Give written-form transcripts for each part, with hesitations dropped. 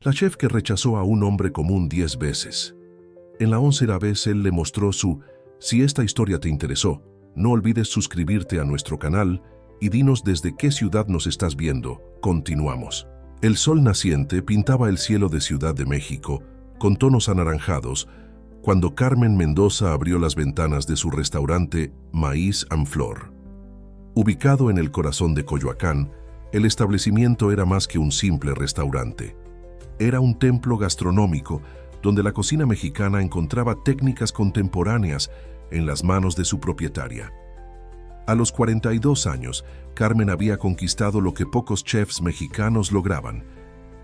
La chef que rechazó a un hombre común 10 veces. En la 11ª vez él le mostró su... Si esta historia te interesó, no olvides suscribirte a nuestro canal y dinos desde qué ciudad nos estás viendo. Continuamos. El sol naciente pintaba el cielo de Ciudad de México con tonos anaranjados cuando Carmen Mendoza abrió las ventanas de su restaurante Maíz and Flor. Ubicado en el corazón de Coyoacán, el establecimiento era más que un simple restaurante. Era un templo gastronómico donde la cocina mexicana encontraba técnicas contemporáneas en las manos de su propietaria. A los 42 años, Carmen había conquistado lo que pocos chefs mexicanos lograban: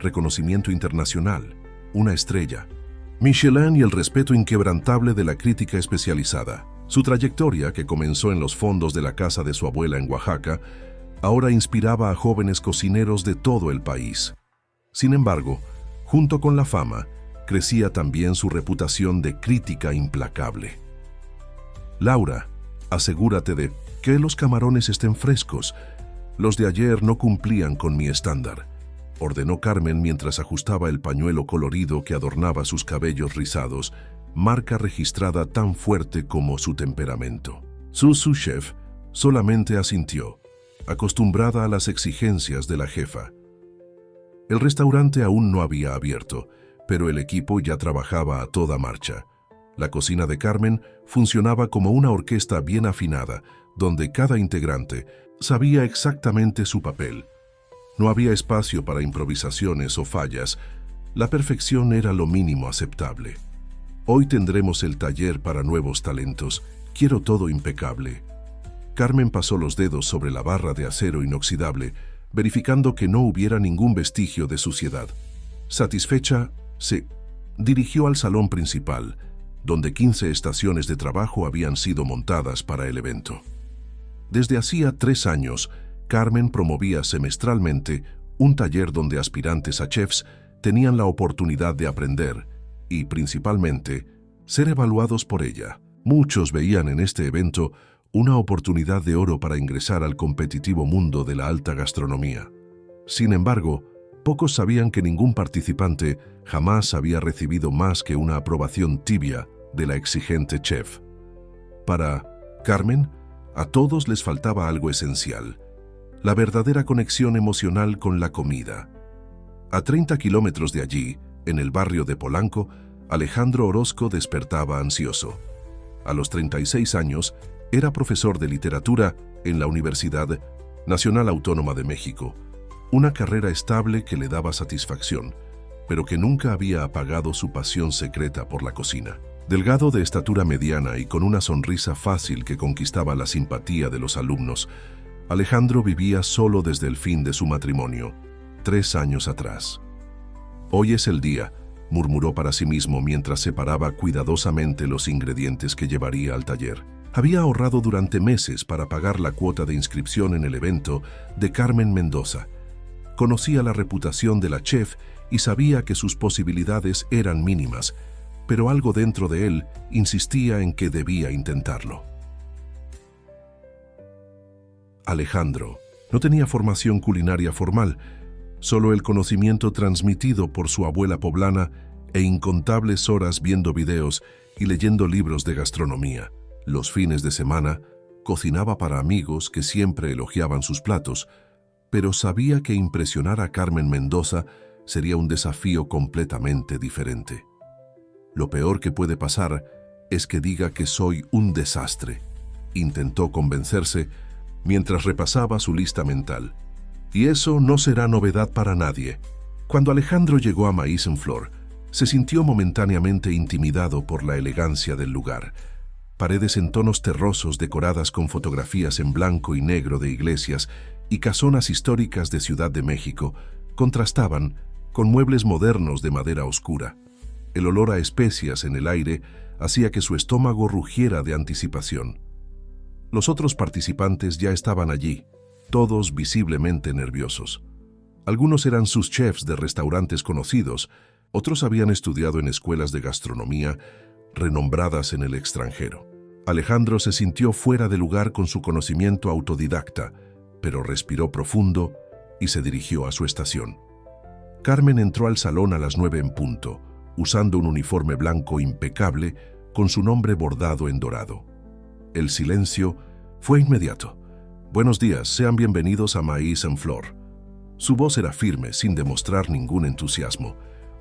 reconocimiento internacional, una estrella, Michelin y el respeto inquebrantable de la crítica especializada. Su trayectoria, que comenzó en los fondos de la casa de su abuela en Oaxaca, ahora inspiraba a jóvenes cocineros de todo el país. Sin embargo, junto con la fama, crecía también su reputación de crítica implacable. Laura, asegúrate de que los camarones estén frescos. Los de ayer no cumplían con mi estándar, ordenó Carmen mientras ajustaba el pañuelo colorido que adornaba sus cabellos rizados, marca registrada tan fuerte como su temperamento. Su chef solamente asintió, acostumbrada a las exigencias de la jefa. El restaurante aún no había abierto, pero el equipo ya trabajaba a toda marcha. La cocina de Carmen funcionaba como una orquesta bien afinada, donde cada integrante sabía exactamente su papel. No había espacio para improvisaciones o fallas. La perfección era lo mínimo aceptable. Hoy tendremos el taller para nuevos talentos. Quiero todo impecable. Carmen pasó los dedos sobre la barra de acero inoxidable, verificando que no hubiera ningún vestigio de suciedad. Satisfecha, se dirigió al salón principal, donde 15 estaciones de trabajo habían sido montadas para el evento. Desde hacía 3 años, Carmen promovía semestralmente un taller donde aspirantes a chefs tenían la oportunidad de aprender y, principalmente, ser evaluados por ella. Muchos veían en este evento una oportunidad de oro para ingresar al competitivo mundo de la alta gastronomía. Sin embargo, pocos sabían que ningún participante jamás había recibido más que una aprobación tibia de la exigente chef. Para Carmen, a todos les faltaba algo esencial: la verdadera conexión emocional con la comida. A 30 kilómetros de allí, en el barrio de Polanco, Alejandro Orozco despertaba ansioso. A los 36 años, era profesor de literatura en la Universidad Nacional Autónoma de México, una carrera estable que le daba satisfacción, pero que nunca había apagado su pasión secreta por la cocina. Delgado, de estatura mediana y con una sonrisa fácil que conquistaba la simpatía de los alumnos, Alejandro vivía solo desde el fin de su matrimonio, 3 años atrás. «Hoy es el día», murmuró para sí mismo mientras separaba cuidadosamente los ingredientes que llevaría al taller. Había ahorrado durante meses para pagar la cuota de inscripción en el evento de Carmen Mendoza. Conocía la reputación de la chef y sabía que sus posibilidades eran mínimas, pero algo dentro de él insistía en que debía intentarlo. Alejandro no tenía formación culinaria formal, solo el conocimiento transmitido por su abuela poblana e incontables horas viendo videos y leyendo libros de gastronomía. Los fines de semana cocinaba para amigos que siempre elogiaban sus platos, pero sabía que impresionar a Carmen Mendoza sería un desafío completamente diferente. Lo peor que puede pasar es que diga que soy un desastre, intentó convencerse mientras repasaba su lista mental. Y eso no será novedad para nadie. Cuando Alejandro llegó a Maíz en Flor, se sintió momentáneamente intimidado por la elegancia del lugar. Paredes en tonos terrosos decoradas con fotografías en blanco y negro de iglesias y casonas históricas de Ciudad de México contrastaban con muebles modernos de madera oscura. El olor a especias en el aire hacía que su estómago rugiera de anticipación. Los otros participantes ya estaban allí, todos visiblemente nerviosos. Algunos eran sus chefs de restaurantes conocidos, otros habían estudiado en escuelas de gastronomía renombradas en el extranjero. Alejandro se sintió fuera de lugar con su conocimiento autodidacta, pero respiró profundo y se dirigió a su estación. Carmen entró al salón a las 9 en punto, usando un uniforme blanco impecable con su nombre bordado en dorado. El silencio fue inmediato. «Buenos días, sean bienvenidos a Maíz en Flor». Su voz era firme, sin demostrar ningún entusiasmo.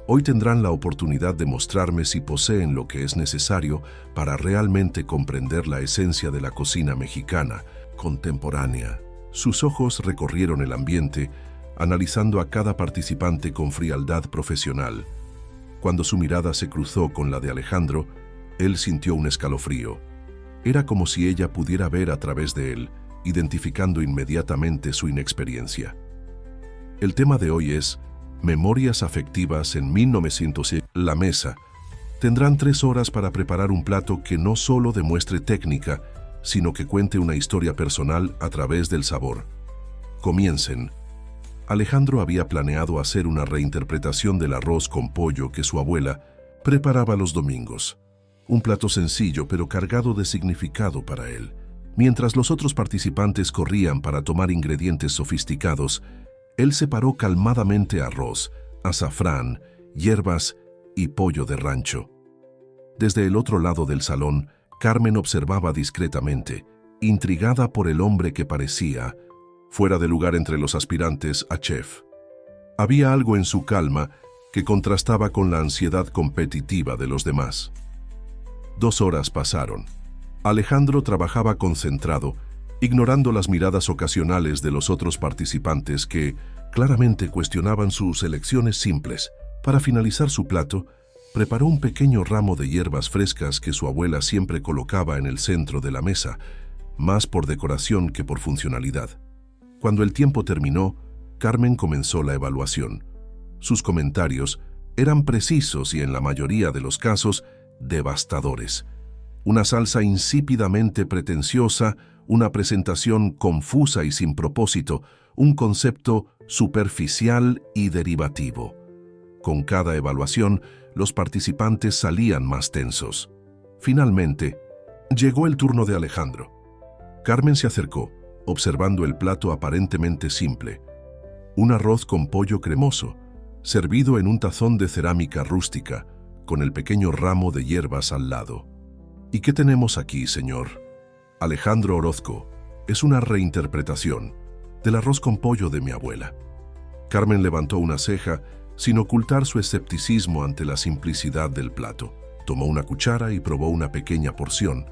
«Hoy tendrán la oportunidad de mostrarme si poseen lo que es necesario para realmente comprender la esencia de la cocina mexicana contemporánea». Sus ojos recorrieron el ambiente, analizando a cada participante con frialdad profesional. Cuando su mirada se cruzó con la de Alejandro, él sintió un escalofrío. Era como si ella pudiera ver a través de él, identificando inmediatamente su inexperiencia. El tema de hoy es Memorias afectivas en 1900. La mesa. Tendrán 3 horas para preparar un plato que no solo demuestre técnica, sino que cuente una historia personal a través del sabor. Comiencen. Alejandro había planeado hacer una reinterpretación del arroz con pollo que su abuela preparaba los domingos. Un plato sencillo pero cargado de significado para él. Mientras los otros participantes corrían para tomar ingredientes sofisticados, él separó calmadamente arroz, azafrán, hierbas y pollo de rancho. Desde el otro lado del salón, Carmen observaba discretamente, intrigada por el hombre que parecía fuera de lugar entre los aspirantes a chef. Había algo en su calma que contrastaba con la ansiedad competitiva de los demás. 2 horas pasaron. Alejandro trabajaba concentrado, ignorando las miradas ocasionales de los otros participantes que claramente cuestionaban sus elecciones simples. Para finalizar su plato, preparó un pequeño ramo de hierbas frescas que su abuela siempre colocaba en el centro de la mesa, más por decoración que por funcionalidad. Cuando el tiempo terminó, Carmen comenzó la evaluación. Sus comentarios eran precisos y en la mayoría de los casos devastadores. Una salsa insípidamente pretenciosa, una presentación confusa y sin propósito, un concepto superficial y derivativo. Con cada evaluación, los participantes salían más tensos. Finalmente, llegó el turno de Alejandro. Carmen se acercó, observando el plato aparentemente simple. Un arroz con pollo cremoso, servido en un tazón de cerámica rústica, con el pequeño ramo de hierbas al lado. ¿Y qué tenemos aquí, señor? Alejandro Orozco, es una reinterpretación del arroz con pollo de mi abuela. Carmen levantó una ceja, sin ocultar su escepticismo ante la simplicidad del plato. Tomó una cuchara y probó una pequeña porción,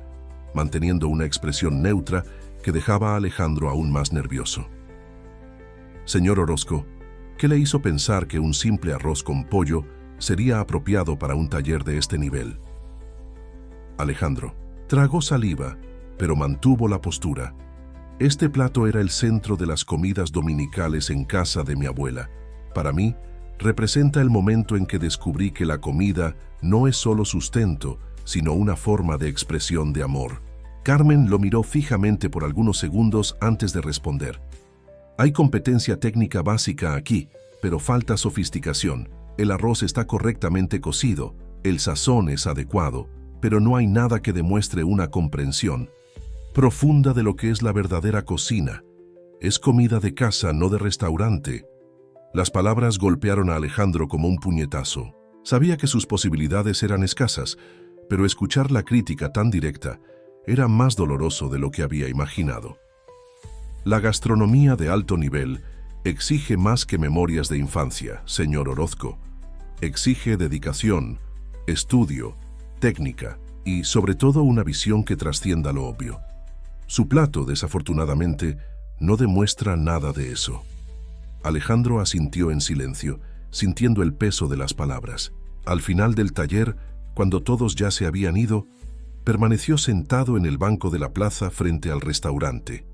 manteniendo una expresión neutra que dejaba a Alejandro aún más nervioso. Señor Orozco, ¿qué le hizo pensar que un simple arroz con pollo sería apropiado para un taller de este nivel? Alejandro tragó saliva, pero mantuvo la postura. Este plato era el centro de las comidas dominicales en casa de mi abuela. Para mí, representa el momento en que descubrí que la comida no es solo sustento, sino una forma de expresión de amor. Carmen lo miró fijamente por algunos segundos antes de responder. Hay competencia técnica básica aquí, pero falta sofisticación. El arroz está correctamente cocido, el sazón es adecuado, pero no hay nada que demuestre una comprensión profunda de lo que es la verdadera cocina. Es comida de casa, no de restaurante. Las palabras golpearon a Alejandro como un puñetazo. Sabía que sus posibilidades eran escasas, pero escuchar la crítica tan directa era más doloroso de lo que había imaginado. La gastronomía de alto nivel exige más que memorias de infancia, señor Orozco. Exige dedicación, estudio, técnica y, sobre todo, una visión que trascienda lo obvio. Su plato, desafortunadamente, no demuestra nada de eso. Alejandro asintió en silencio, sintiendo el peso de las palabras. Al final del taller, cuando todos ya se habían ido, permaneció sentado en el banco de la plaza frente al restaurante,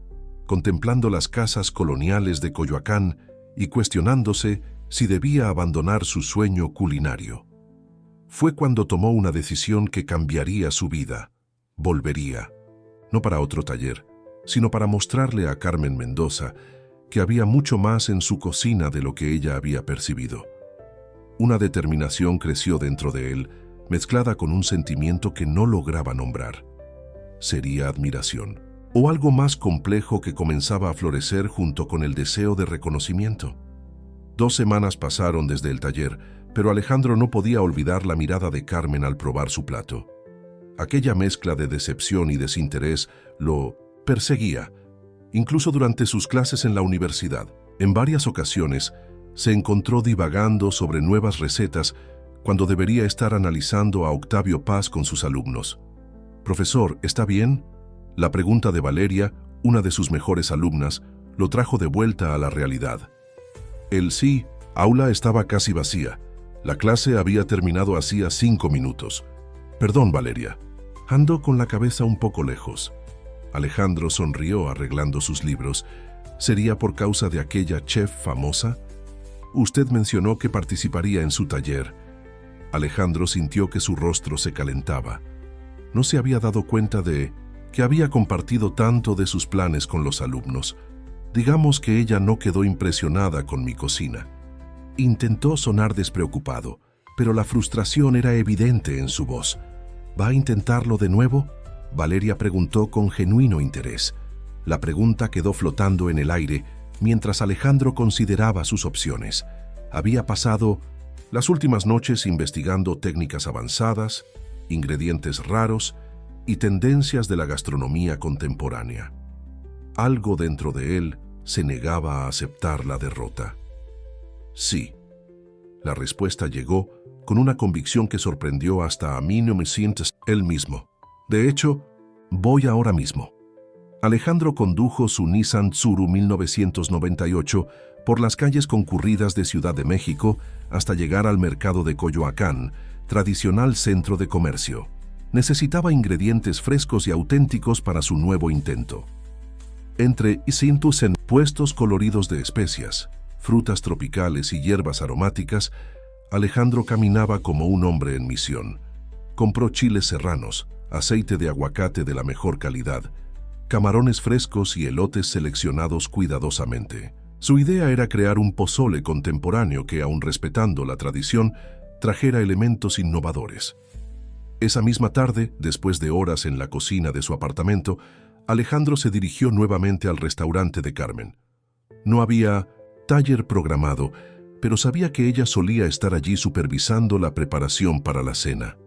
contemplando las casas coloniales de Coyoacán y cuestionándose si debía abandonar su sueño culinario. Fue cuando tomó una decisión que cambiaría su vida. Volvería, no para otro taller, sino para mostrarle a Carmen Mendoza que había mucho más en su cocina de lo que ella había percibido. Una determinación creció dentro de él, mezclada con un sentimiento que no lograba nombrar. ¿Sería admiración? ¿O algo más complejo que comenzaba a florecer junto con el deseo de reconocimiento? 2 semanas pasaron desde el taller, pero Alejandro no podía olvidar la mirada de Carmen al probar su plato. Aquella mezcla de decepción y desinterés lo perseguía, incluso durante sus clases en la universidad. En varias ocasiones, se encontró divagando sobre nuevas recetas cuando debería estar analizando a Octavio Paz con sus alumnos. «Profesor, ¿está bien?». La pregunta de Valeria, una de sus mejores alumnas, lo trajo de vuelta a la realidad. El sí, aula estaba casi vacía. La clase había terminado hacía 5 minutos. «Perdón, Valeria. Ando con la cabeza un poco lejos». Alejandro sonrió arreglando sus libros. ¿Sería por causa de aquella chef famosa? Usted mencionó que participaría en su taller. Alejandro sintió que su rostro se calentaba. No se había dado cuenta de que había compartido tanto de sus planes con los alumnos. Digamos que ella no quedó impresionada con mi cocina. Intentó sonar despreocupado, pero la frustración era evidente en su voz. ¿Va a intentarlo de nuevo?, Valeria preguntó con genuino interés. La pregunta quedó flotando en el aire mientras Alejandro consideraba sus opciones. Había pasado las últimas noches investigando técnicas avanzadas, ingredientes raros y tendencias de la gastronomía contemporánea. Algo dentro de él se negaba a aceptar la derrota. Sí. La respuesta llegó con una convicción que sorprendió hasta a mí él mismo. De hecho, voy ahora mismo. Alejandro condujo su Nissan Tsuru 1998 por las calles concurridas de Ciudad de México hasta llegar al mercado de Coyoacán, tradicional centro de comercio. Necesitaba ingredientes frescos y auténticos para su nuevo intento. Entre cientos en puestos coloridos de especias, frutas tropicales y hierbas aromáticas, Alejandro caminaba como un hombre en misión. Compró chiles serranos, aceite de aguacate de la mejor calidad, camarones frescos y elotes seleccionados cuidadosamente. Su idea era crear un pozole contemporáneo que, aun respetando la tradición, trajera elementos innovadores. Esa misma tarde, después de horas en la cocina de su apartamento, Alejandro se dirigió nuevamente al restaurante de Carmen. No había taller programado, pero sabía que ella solía estar allí supervisando la preparación para la cena.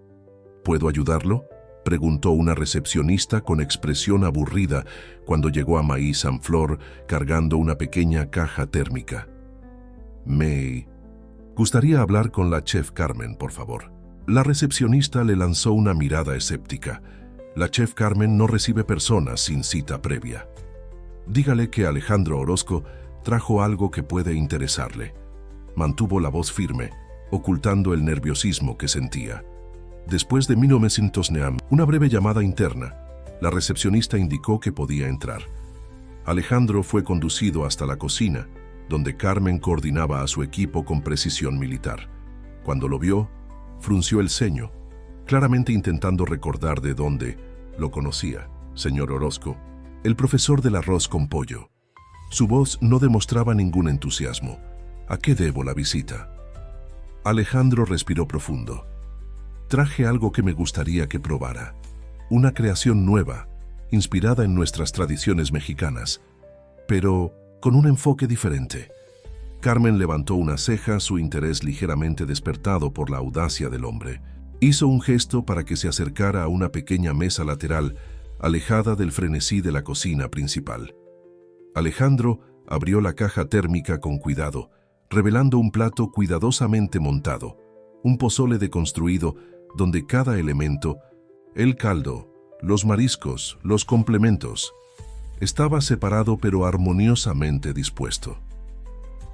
¿Puedo ayudarlo?, preguntó una recepcionista con expresión aburrida cuando llegó a Maíz Sanflor cargando una pequeña caja térmica. Me gustaría hablar con la chef Carmen, por favor. La recepcionista le lanzó una mirada escéptica. La chef Carmen no recibe personas sin cita previa. Dígale que Alejandro Orozco trajo algo que puede interesarle. Mantuvo la voz firme, ocultando el nerviosismo que sentía. Después de 1900 una breve llamada interna, la recepcionista indicó que podía entrar. Alejandro fue conducido hasta la cocina, donde Carmen coordinaba a su equipo con precisión militar. Cuando lo vio, frunció el ceño, claramente intentando recordar de dónde lo conocía. «Señor Orozco, el profesor del arroz con pollo». Su voz no demostraba ningún entusiasmo. «¿A qué debo la visita?». Alejandro respiró profundo. «Traje algo que me gustaría que probara. Una creación nueva, inspirada en nuestras tradiciones mexicanas, pero con un enfoque diferente». Carmen levantó una ceja, su interés ligeramente despertado por la audacia del hombre. Hizo un gesto para que se acercara a una pequeña mesa lateral, alejada del frenesí de la cocina principal. Alejandro abrió la caja térmica con cuidado, revelando un plato cuidadosamente montado, un pozole deconstruido donde cada elemento, el caldo, los mariscos, los complementos, estaba separado pero armoniosamente dispuesto.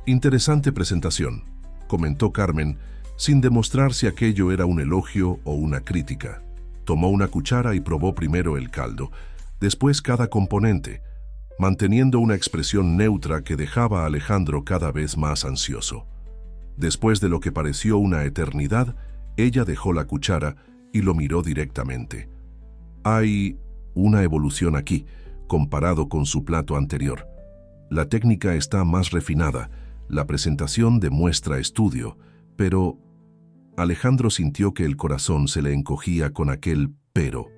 «Interesante presentación», comentó Carmen, sin demostrar si aquello era un elogio o una crítica. Tomó una cuchara y probó primero el caldo, después cada componente, manteniendo una expresión neutra que dejaba a Alejandro cada vez más ansioso. Después de lo que pareció una eternidad, ella dejó la cuchara y lo miró directamente. Hay una evolución aquí, comparado con su plato anterior. La técnica está más refinada, la presentación demuestra estudio, pero Alejandro sintió que el corazón se le encogía con aquel pero.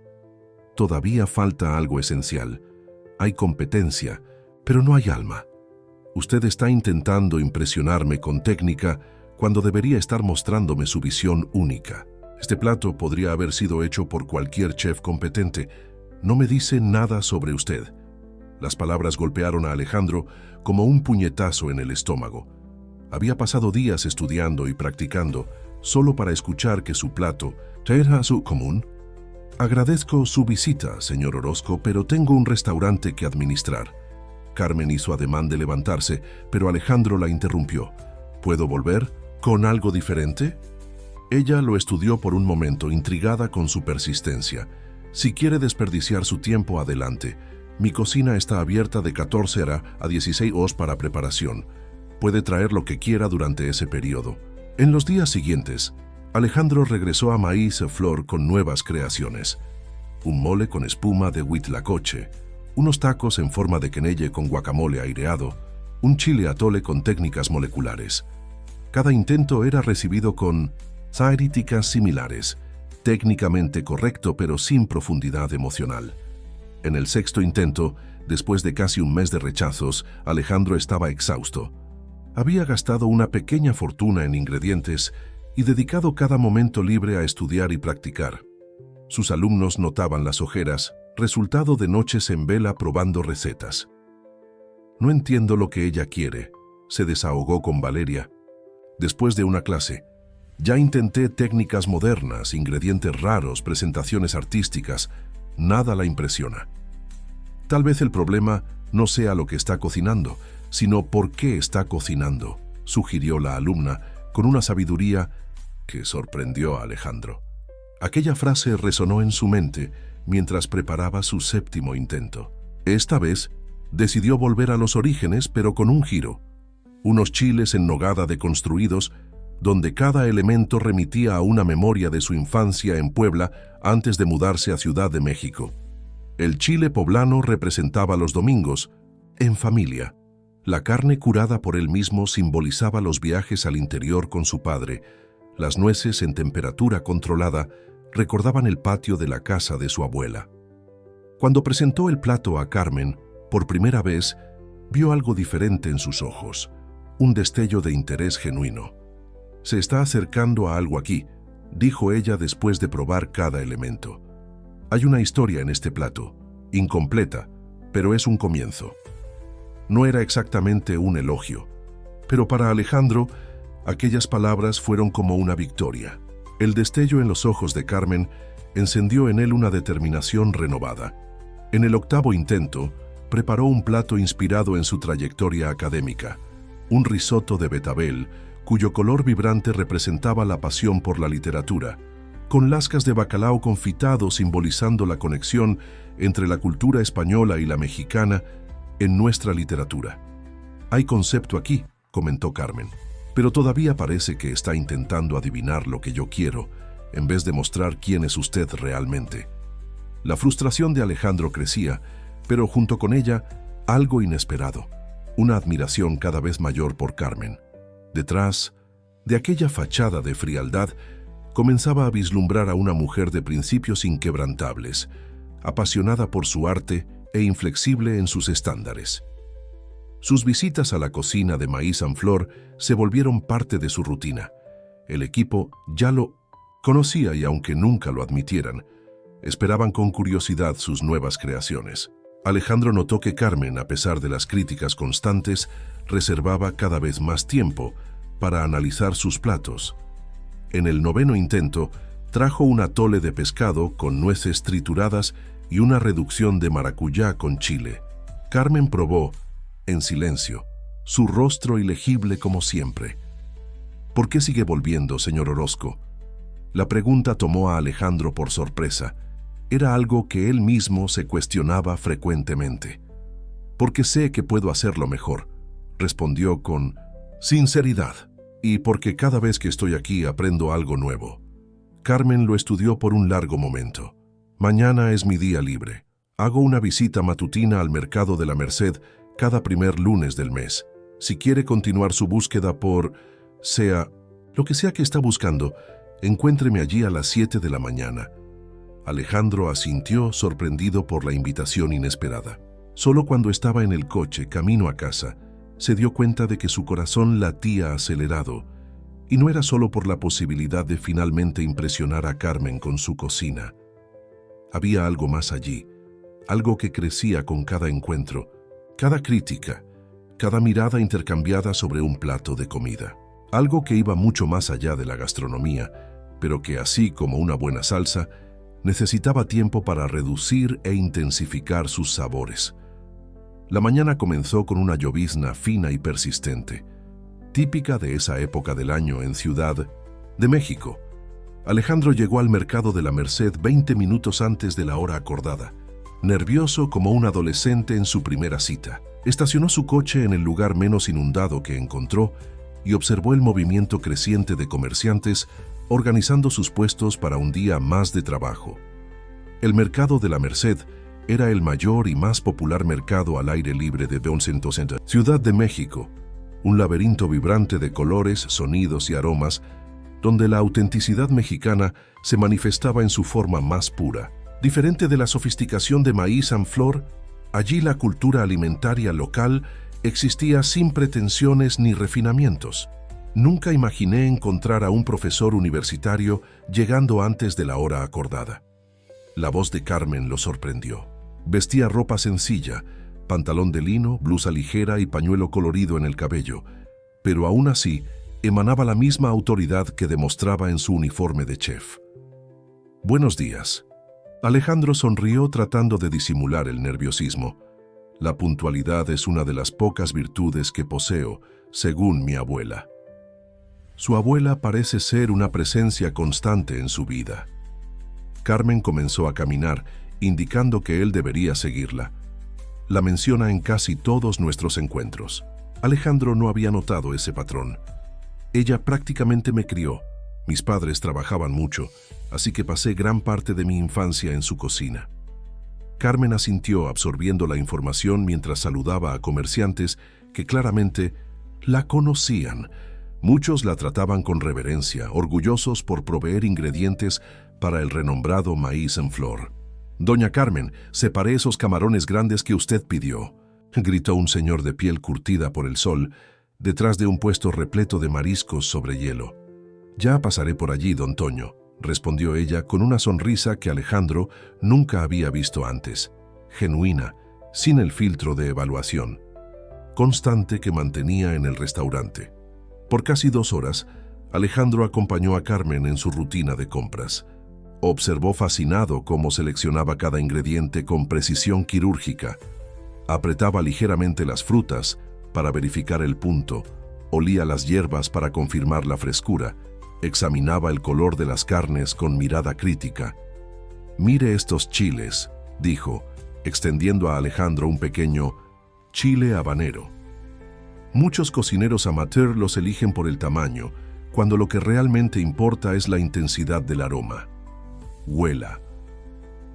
Todavía falta algo esencial. Hay competencia, pero no hay alma. Usted está intentando impresionarme con técnica cuando debería estar mostrándome su visión única. Este plato podría haber sido hecho por cualquier chef competente. No me dice nada sobre usted. Las palabras golpearon a Alejandro como un puñetazo en el estómago. Había pasado días estudiando y practicando solo para escuchar que su plato era su común. Agradezco su visita, señor Orozco, pero tengo un restaurante que administrar. Carmen hizo ademán de levantarse, pero Alejandro la interrumpió. ¿Puedo volver? ¿Con algo diferente? Ella lo estudió por un momento, intrigada con su persistencia. Si quiere desperdiciar su tiempo, adelante. Mi cocina está abierta de 14 horas a 16 horas para preparación. Puede traer lo que quiera durante ese periodo. En los días siguientes, Alejandro regresó a Maíz Flor con nuevas creaciones. Un mole con espuma de huitlacoche, unos tacos en forma de quenelle con guacamole aireado, un chile atole con técnicas moleculares. Cada intento era recibido con críticas similares, técnicamente correcto pero sin profundidad emocional. En el sexto intento, después de casi un mes de rechazos, Alejandro estaba exhausto. Había gastado una pequeña fortuna en ingredientes y dedicado cada momento libre a estudiar y practicar. Sus alumnos notaban las ojeras, resultado de noches en vela probando recetas. No entiendo lo que ella quiere, se desahogó con Valeria. Después de una clase, ya intenté técnicas modernas, ingredientes raros, presentaciones artísticas. Nada la impresiona. Tal vez el problema no sea lo que está cocinando, sino por qué está cocinando, sugirió la alumna con una sabiduría que sorprendió a Alejandro. Aquella frase resonó en su mente mientras preparaba su séptimo intento. Esta vez, decidió volver a los orígenes, pero con un giro. Unos chiles en nogada deconstruidos, donde cada elemento remitía a una memoria de su infancia en Puebla antes de mudarse a Ciudad de México. El chile poblano representaba los domingos, en familia. La carne curada por él mismo simbolizaba los viajes al interior con su padre. Las nueces en temperatura controlada recordaban el patio de la casa de su abuela. Cuando presentó el plato a Carmen, por primera vez, vio algo diferente en sus ojos, un destello de interés genuino. «Se está acercando a algo aquí», dijo ella después de probar cada elemento. «Hay una historia en este plato, incompleta, pero es un comienzo». No era exactamente un elogio, pero para Alejandro, aquellas palabras fueron como una victoria. El destello en los ojos de Carmen encendió en él una determinación renovada. En el octavo intento, preparó un plato inspirado en su trayectoria académica, un risotto de betabel, cuyo color vibrante representaba la pasión por la literatura, con lascas de bacalao confitado simbolizando la conexión entre la cultura española y la mexicana en nuestra literatura. «Hay concepto aquí», comentó Carmen, «pero todavía parece que está intentando adivinar lo que yo quiero, en vez de mostrar quién es usted realmente». La frustración de Alejandro crecía, pero junto con ella, algo inesperado, una admiración cada vez mayor por Carmen. Detrás de aquella fachada de frialdad, comenzaba a vislumbrar a una mujer de principios inquebrantables, apasionada por su arte e inflexible en sus estándares. Sus visitas a la cocina de Maíz Flor se volvieron parte de su rutina. El equipo ya lo conocía y, aunque nunca lo admitieran, esperaban con curiosidad sus nuevas creaciones. Alejandro notó que Carmen, a pesar de las críticas constantes, reservaba cada vez más tiempo para analizar sus platos. En el noveno intento, trajo un atole de pescado con nueces trituradas y una reducción de maracuyá con chile. Carmen probó, en silencio, su rostro ilegible como siempre. «¿Por qué sigue volviendo, señor Orozco?». La pregunta tomó a Alejandro por sorpresa. Era algo que él mismo se cuestionaba frecuentemente. «Porque sé que puedo hacerlo mejor», respondió con sinceridad, «y porque cada vez que estoy aquí aprendo algo nuevo». Carmen lo estudió por un largo momento. «Mañana es mi día libre. Hago una visita matutina al mercado de la Merced cada primer lunes del mes. Si quiere continuar su búsqueda por, lo que sea que está buscando, encuéntreme allí a las 7 de la mañana». Alejandro asintió, sorprendido por la invitación inesperada. Solo cuando estaba en el coche, camino a casa, se dio cuenta de que su corazón latía acelerado, y no era solo por la posibilidad de finalmente impresionar a Carmen con su cocina. Había algo más allí, algo que crecía con cada encuentro, cada crítica, cada mirada intercambiada sobre un plato de comida. Algo que iba mucho más allá de la gastronomía, pero que, así como una buena salsa, necesitaba tiempo para reducir e intensificar sus sabores. La mañana comenzó con una llovizna fina y persistente, típica de esa época del año en Ciudad de México. Alejandro llegó al mercado de la Merced 20 minutos antes de la hora acordada, nervioso como un adolescente en su primera cita. Estacionó su coche en el lugar menos inundado que encontró y observó el movimiento creciente de comerciantes organizando sus puestos para un día más de trabajo. El mercado de la Merced era el mayor y más popular mercado al aire libre de Ciudad de México, un laberinto vibrante de colores, sonidos y aromas, donde la autenticidad mexicana se manifestaba en su forma más pura. Diferente de la sofisticación de maíz en flor, allí la cultura alimentaria local existía sin pretensiones ni refinamientos. Nunca imaginé encontrar a un profesor universitario llegando antes de la hora acordada. La voz de Carmen lo sorprendió. Vestía ropa sencilla, pantalón de lino, blusa ligera y pañuelo colorido en el cabello, pero aún así emanaba la misma autoridad que demostraba en su uniforme de chef. «Buenos días». Alejandro sonrió tratando de disimular el nerviosismo. La puntualidad es una de las pocas virtudes que poseo, según mi abuela. Su abuela parece ser una presencia constante en su vida. Carmen comenzó a caminar, indicando que él debería seguirla. La menciona en casi todos nuestros encuentros. Alejandro no había notado ese patrón. Ella prácticamente me crió. Mis padres trabajaban mucho, así que pasé gran parte de mi infancia en su cocina. Carmen asintió absorbiendo la información mientras saludaba a comerciantes que claramente la conocían. Muchos la trataban con reverencia, orgullosos por proveer ingredientes para el renombrado maíz en flor. «Doña Carmen, separé esos camarones grandes que usted pidió», gritó un señor de piel curtida por el sol, detrás de un puesto repleto de mariscos sobre hielo. «Ya pasaré por allí, don Toño», respondió ella con una sonrisa que Alejandro nunca había visto antes, genuina, sin el filtro de evaluación, constante que mantenía en el restaurante. Por casi 2 horas, Alejandro acompañó a Carmen en su rutina de compras. Observó fascinado cómo seleccionaba cada ingrediente con precisión quirúrgica. Apretaba ligeramente las frutas para verificar el punto, olía las hierbas para confirmar la frescura, examinaba el color de las carnes con mirada crítica. «Mire estos chiles», dijo, extendiendo a Alejandro un pequeño chile habanero. Muchos cocineros amateur los eligen por el tamaño, cuando lo que realmente importa es la intensidad del aroma. «Huela».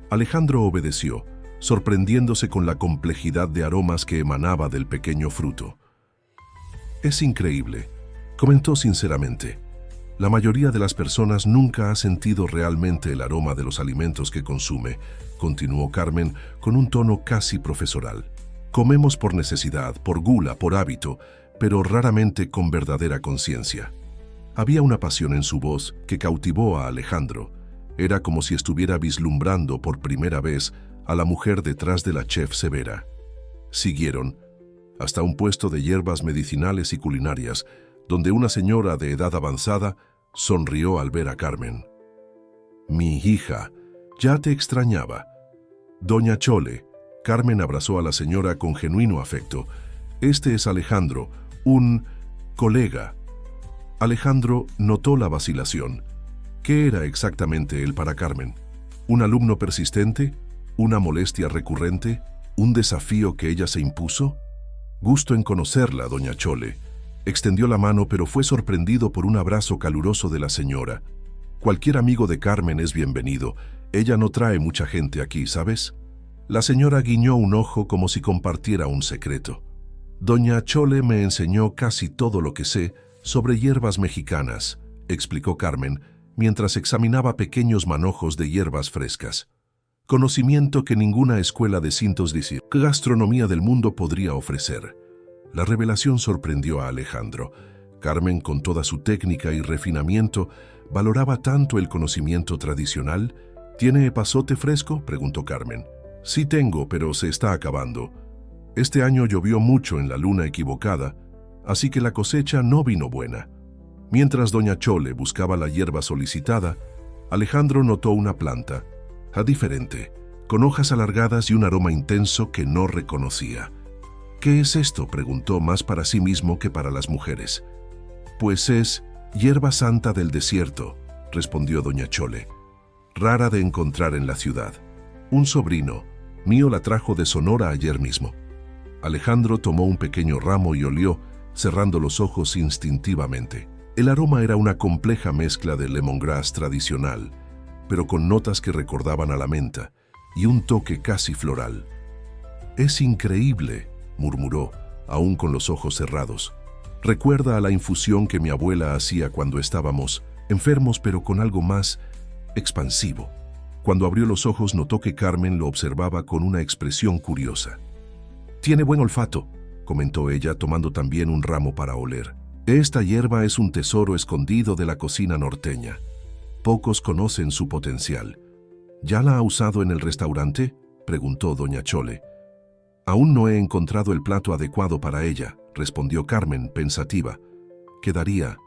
Alejandro obedeció, sorprendiéndose con la complejidad de aromas que emanaba del pequeño fruto. «Es increíble», comentó sinceramente. «La mayoría de las personas nunca ha sentido realmente el aroma de los alimentos que consume», continuó Carmen con un tono casi profesoral. «Comemos por necesidad, por gula, por hábito, pero raramente con verdadera conciencia». Había una pasión en su voz que cautivó a Alejandro. Era como si estuviera vislumbrando por primera vez a la mujer detrás de la chef severa. Siguieron hasta un puesto de hierbas medicinales y culinarias, donde una señora de edad avanzada sonrió al ver a Carmen. «Mi hija, ya te extrañaba». «Doña Chole», Carmen abrazó a la señora con genuino afecto. «Este es Alejandro, un colega». Alejandro notó la vacilación. ¿Qué era exactamente él para Carmen? ¿Un alumno persistente? ¿Una molestia recurrente? ¿Un desafío que ella se impuso? «Gusto en conocerla, doña Chole». Extendió la mano, pero fue sorprendido por un abrazo caluroso de la señora. «Cualquier amigo de Carmen es bienvenido. Ella no trae mucha gente aquí, ¿sabes?». La señora guiñó un ojo como si compartiera un secreto. «Doña Chole me enseñó casi todo lo que sé sobre hierbas mexicanas», explicó Carmen, mientras examinaba pequeños manojos de hierbas frescas. «Conocimiento que ninguna escuela de gastronomía del mundo podría ofrecer». La revelación sorprendió a Alejandro. Carmen, con toda su técnica y refinamiento, valoraba tanto el conocimiento tradicional. ¿Tiene epazote fresco?, preguntó Carmen. Sí tengo, pero se está acabando. Este año llovió mucho en la luna equivocada, así que la cosecha no vino buena. Mientras doña Chole buscaba la hierba solicitada, Alejandro notó una planta, diferente, con hojas alargadas y un aroma intenso que no reconocía. ¿Qué es esto?, preguntó, más para sí mismo que para las mujeres. Pues es hierba santa del desierto, respondió doña Chole, rara de encontrar en la ciudad. Un sobrino mío la trajo de Sonora ayer mismo. Alejandro tomó un pequeño ramo y olió, cerrando los ojos instintivamente. El aroma era una compleja mezcla de lemongrass tradicional, pero con notas que recordaban a la menta y un toque casi floral. «Es increíble», murmuró, aún con los ojos cerrados. «Recuerda a la infusión que mi abuela hacía cuando estábamos enfermos, pero con algo más expansivo». Cuando abrió los ojos notó que Carmen lo observaba con una expresión curiosa. «Tiene buen olfato», comentó ella, tomando también un ramo para oler. «Esta hierba es un tesoro escondido de la cocina norteña. Pocos conocen su potencial». «¿Ya la ha usado en el restaurante?», preguntó doña Chole. «Aún no he encontrado el plato adecuado para ella», respondió Carmen, pensativa. «Quedaría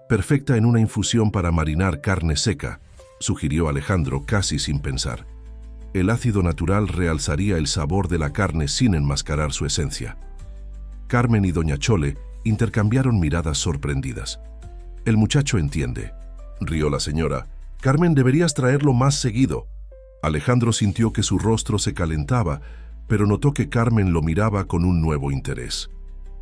perfecta en una infusión para marinar carne seca», sugirió Alejandro casi sin pensar. «El ácido natural realzaría el sabor de la carne sin enmascarar su esencia». Carmen y doña Chole intercambiaron miradas sorprendidas. «El muchacho entiende», rió la señora. «Carmen, deberías traerlo más seguido». Alejandro sintió que su rostro se calentaba, pero notó que Carmen lo miraba con un nuevo interés.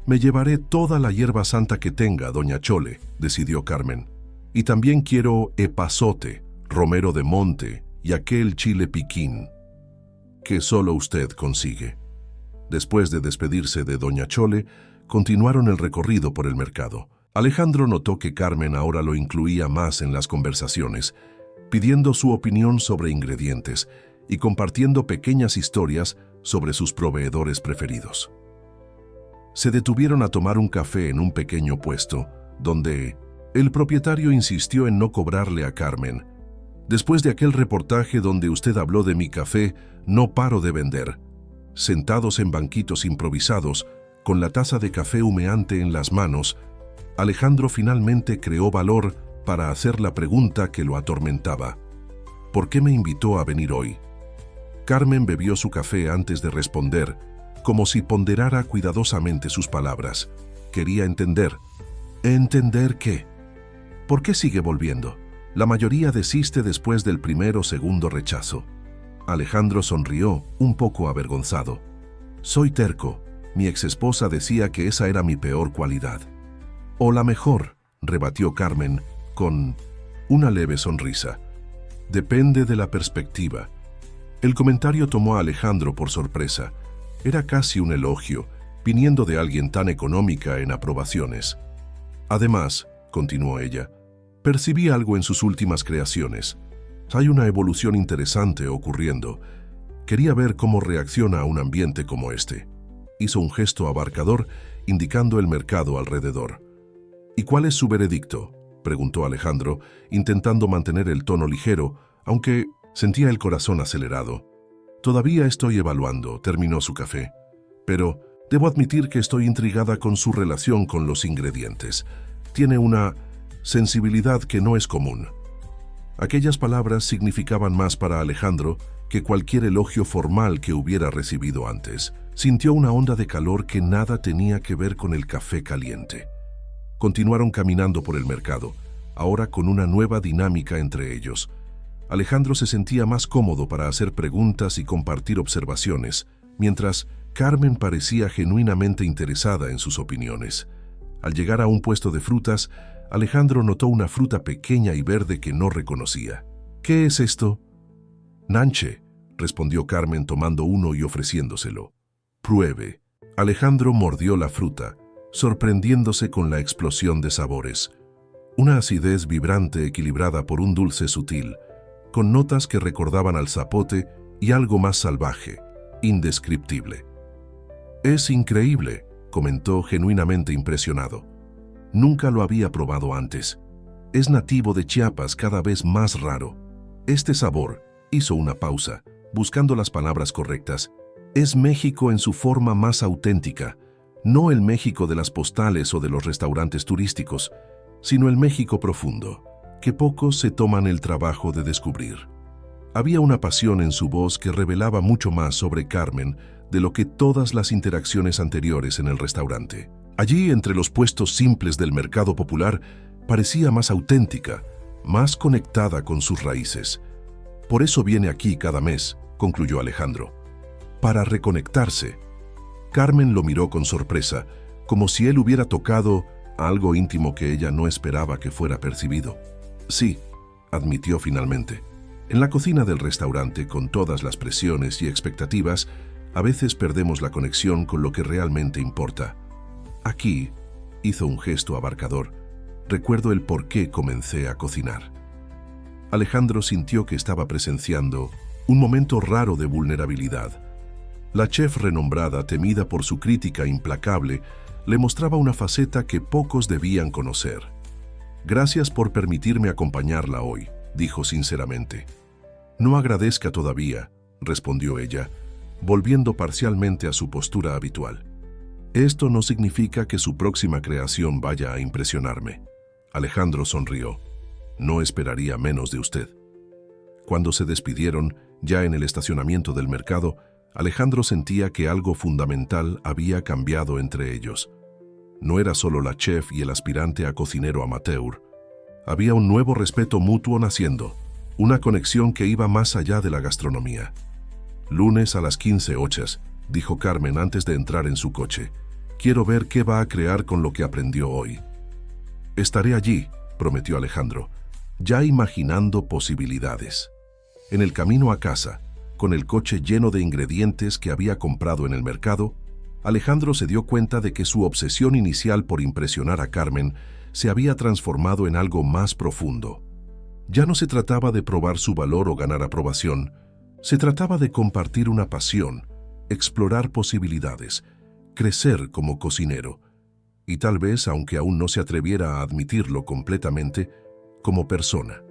«Me llevaré toda la hierba santa que tenga, doña Chole», decidió Carmen. «Y también quiero epazote, romero de monte y aquel chile piquín que solo usted consigue». Después de despedirse de doña Chole, continuaron el recorrido por el mercado. Alejandro notó que Carmen ahora lo incluía más en las conversaciones, pidiendo su opinión sobre ingredientes y compartiendo pequeñas historias sobre sus proveedores preferidos. Se detuvieron a tomar un café en un pequeño puesto, donde el propietario insistió en no cobrarle a Carmen. «Después de aquel reportaje donde usted habló de mi café, no paro de vender». Sentados en banquitos improvisados, con la taza de café humeante en las manos, Alejandro finalmente creó valor para hacer la pregunta que lo atormentaba. «¿Por qué me invitó a venir hoy?». Carmen bebió su café antes de responder, como si ponderara cuidadosamente sus palabras. Quería entender. ¿Entender qué? ¿Por qué sigue volviendo? La mayoría desiste después del primer o segundo rechazo. Alejandro sonrió, un poco avergonzado. «Soy terco. Mi exesposa decía que esa era mi peor cualidad». «O la mejor», rebatió Carmen, con una leve sonrisa. «Depende de la perspectiva». El comentario tomó a Alejandro por sorpresa. Era casi un elogio, viniendo de alguien tan económica en aprobaciones. «Además», continuó ella, «percibí algo en sus últimas creaciones. Hay una evolución interesante ocurriendo. Quería ver cómo reacciona a un ambiente como este». Hizo un gesto abarcador, indicando el mercado alrededor. «¿Y cuál es su veredicto?», preguntó Alejandro, intentando mantener el tono ligero, aunque sentía el corazón acelerado. «Todavía estoy evaluando», terminó su café. «Pero debo admitir que estoy intrigada con su relación con los ingredientes. Tiene una sensibilidad que no es común». Aquellas palabras significaban más para Alejandro que cualquier elogio formal que hubiera recibido antes. Sintió una onda de calor que nada tenía que ver con el café caliente. Continuaron caminando por el mercado, ahora con una nueva dinámica entre ellos. Alejandro se sentía más cómodo para hacer preguntas y compartir observaciones, mientras Carmen parecía genuinamente interesada en sus opiniones. Al llegar a un puesto de frutas, Alejandro notó una fruta pequeña y verde que no reconocía. «¿Qué es esto?». «Nanche», respondió Carmen tomando uno y ofreciéndoselo. «Pruebe». Alejandro mordió la fruta, sorprendiéndose con la explosión de sabores. Una acidez vibrante equilibrada por un dulce sutil, con notas que recordaban al zapote y algo más salvaje, indescriptible. «Es increíble», comentó genuinamente impresionado. Nunca lo había probado antes. Es nativo de Chiapas, cada vez más raro. Este sabor, hizo una pausa, buscando las palabras correctas, es México en su forma más auténtica, no el México de las postales o de los restaurantes turísticos, sino el México profundo, que pocos se toman el trabajo de descubrir. Había una pasión en su voz que revelaba mucho más sobre Carmen de lo que todas las interacciones anteriores en el restaurante. Allí, entre los puestos simples del mercado popular, parecía más auténtica, más conectada con sus raíces. Por eso viene aquí cada mes, concluyó Alejandro, para reconectarse. Carmen lo miró con sorpresa, como si él hubiera tocado algo íntimo que ella no esperaba que fuera percibido. Sí, admitió finalmente. En la cocina del restaurante, con todas las presiones y expectativas, a veces perdemos la conexión con lo que realmente importa. Aquí, hizo un gesto abarcador, recuerdo el por qué comencé a cocinar. Alejandro sintió que estaba presenciando un momento raro de vulnerabilidad. La chef renombrada, temida por su crítica implacable, le mostraba una faceta que pocos debían conocer. Gracias por permitirme acompañarla hoy, dijo sinceramente. No agradezca todavía, respondió ella, volviendo parcialmente a su postura habitual. Esto no significa que su próxima creación vaya a impresionarme. Alejandro sonrió. No esperaría menos de usted. Cuando se despidieron, ya en el estacionamiento del mercado, Alejandro sentía que algo fundamental había cambiado entre ellos. No era solo la chef y el aspirante a cocinero amateur. Había un nuevo respeto mutuo naciendo, una conexión que iba más allá de la gastronomía. Lunes a las 15:08, dijo Carmen antes de entrar en su coche. Quiero ver qué va a crear con lo que aprendió hoy. Estaré allí, prometió Alejandro, ya imaginando posibilidades. En el camino a casa, con el coche lleno de ingredientes que había comprado en el mercado, Alejandro se dio cuenta de que su obsesión inicial por impresionar a Carmen se había transformado en algo más profundo. Ya no se trataba de probar su valor o ganar aprobación, se trataba de compartir una pasión, explorar posibilidades, crecer como cocinero, y tal vez, aunque aún no se atreviera a admitirlo completamente, como persona.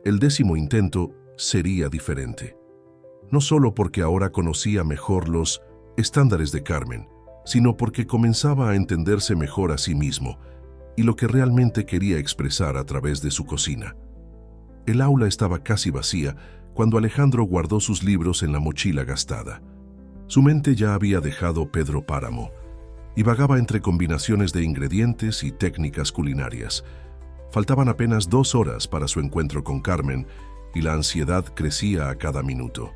El 10º intento sería diferente. No solo porque ahora conocía mejor los estándares de Carmen, sino porque comenzaba a entenderse mejor a sí mismo y lo que realmente quería expresar a través de su cocina. El aula estaba casi vacía cuando Alejandro guardó sus libros en la mochila gastada. Su mente ya había dejado Pedro Páramo y vagaba entre combinaciones de ingredientes y técnicas culinarias. Faltaban apenas 2 horas para su encuentro con Carmen y la ansiedad crecía a cada minuto.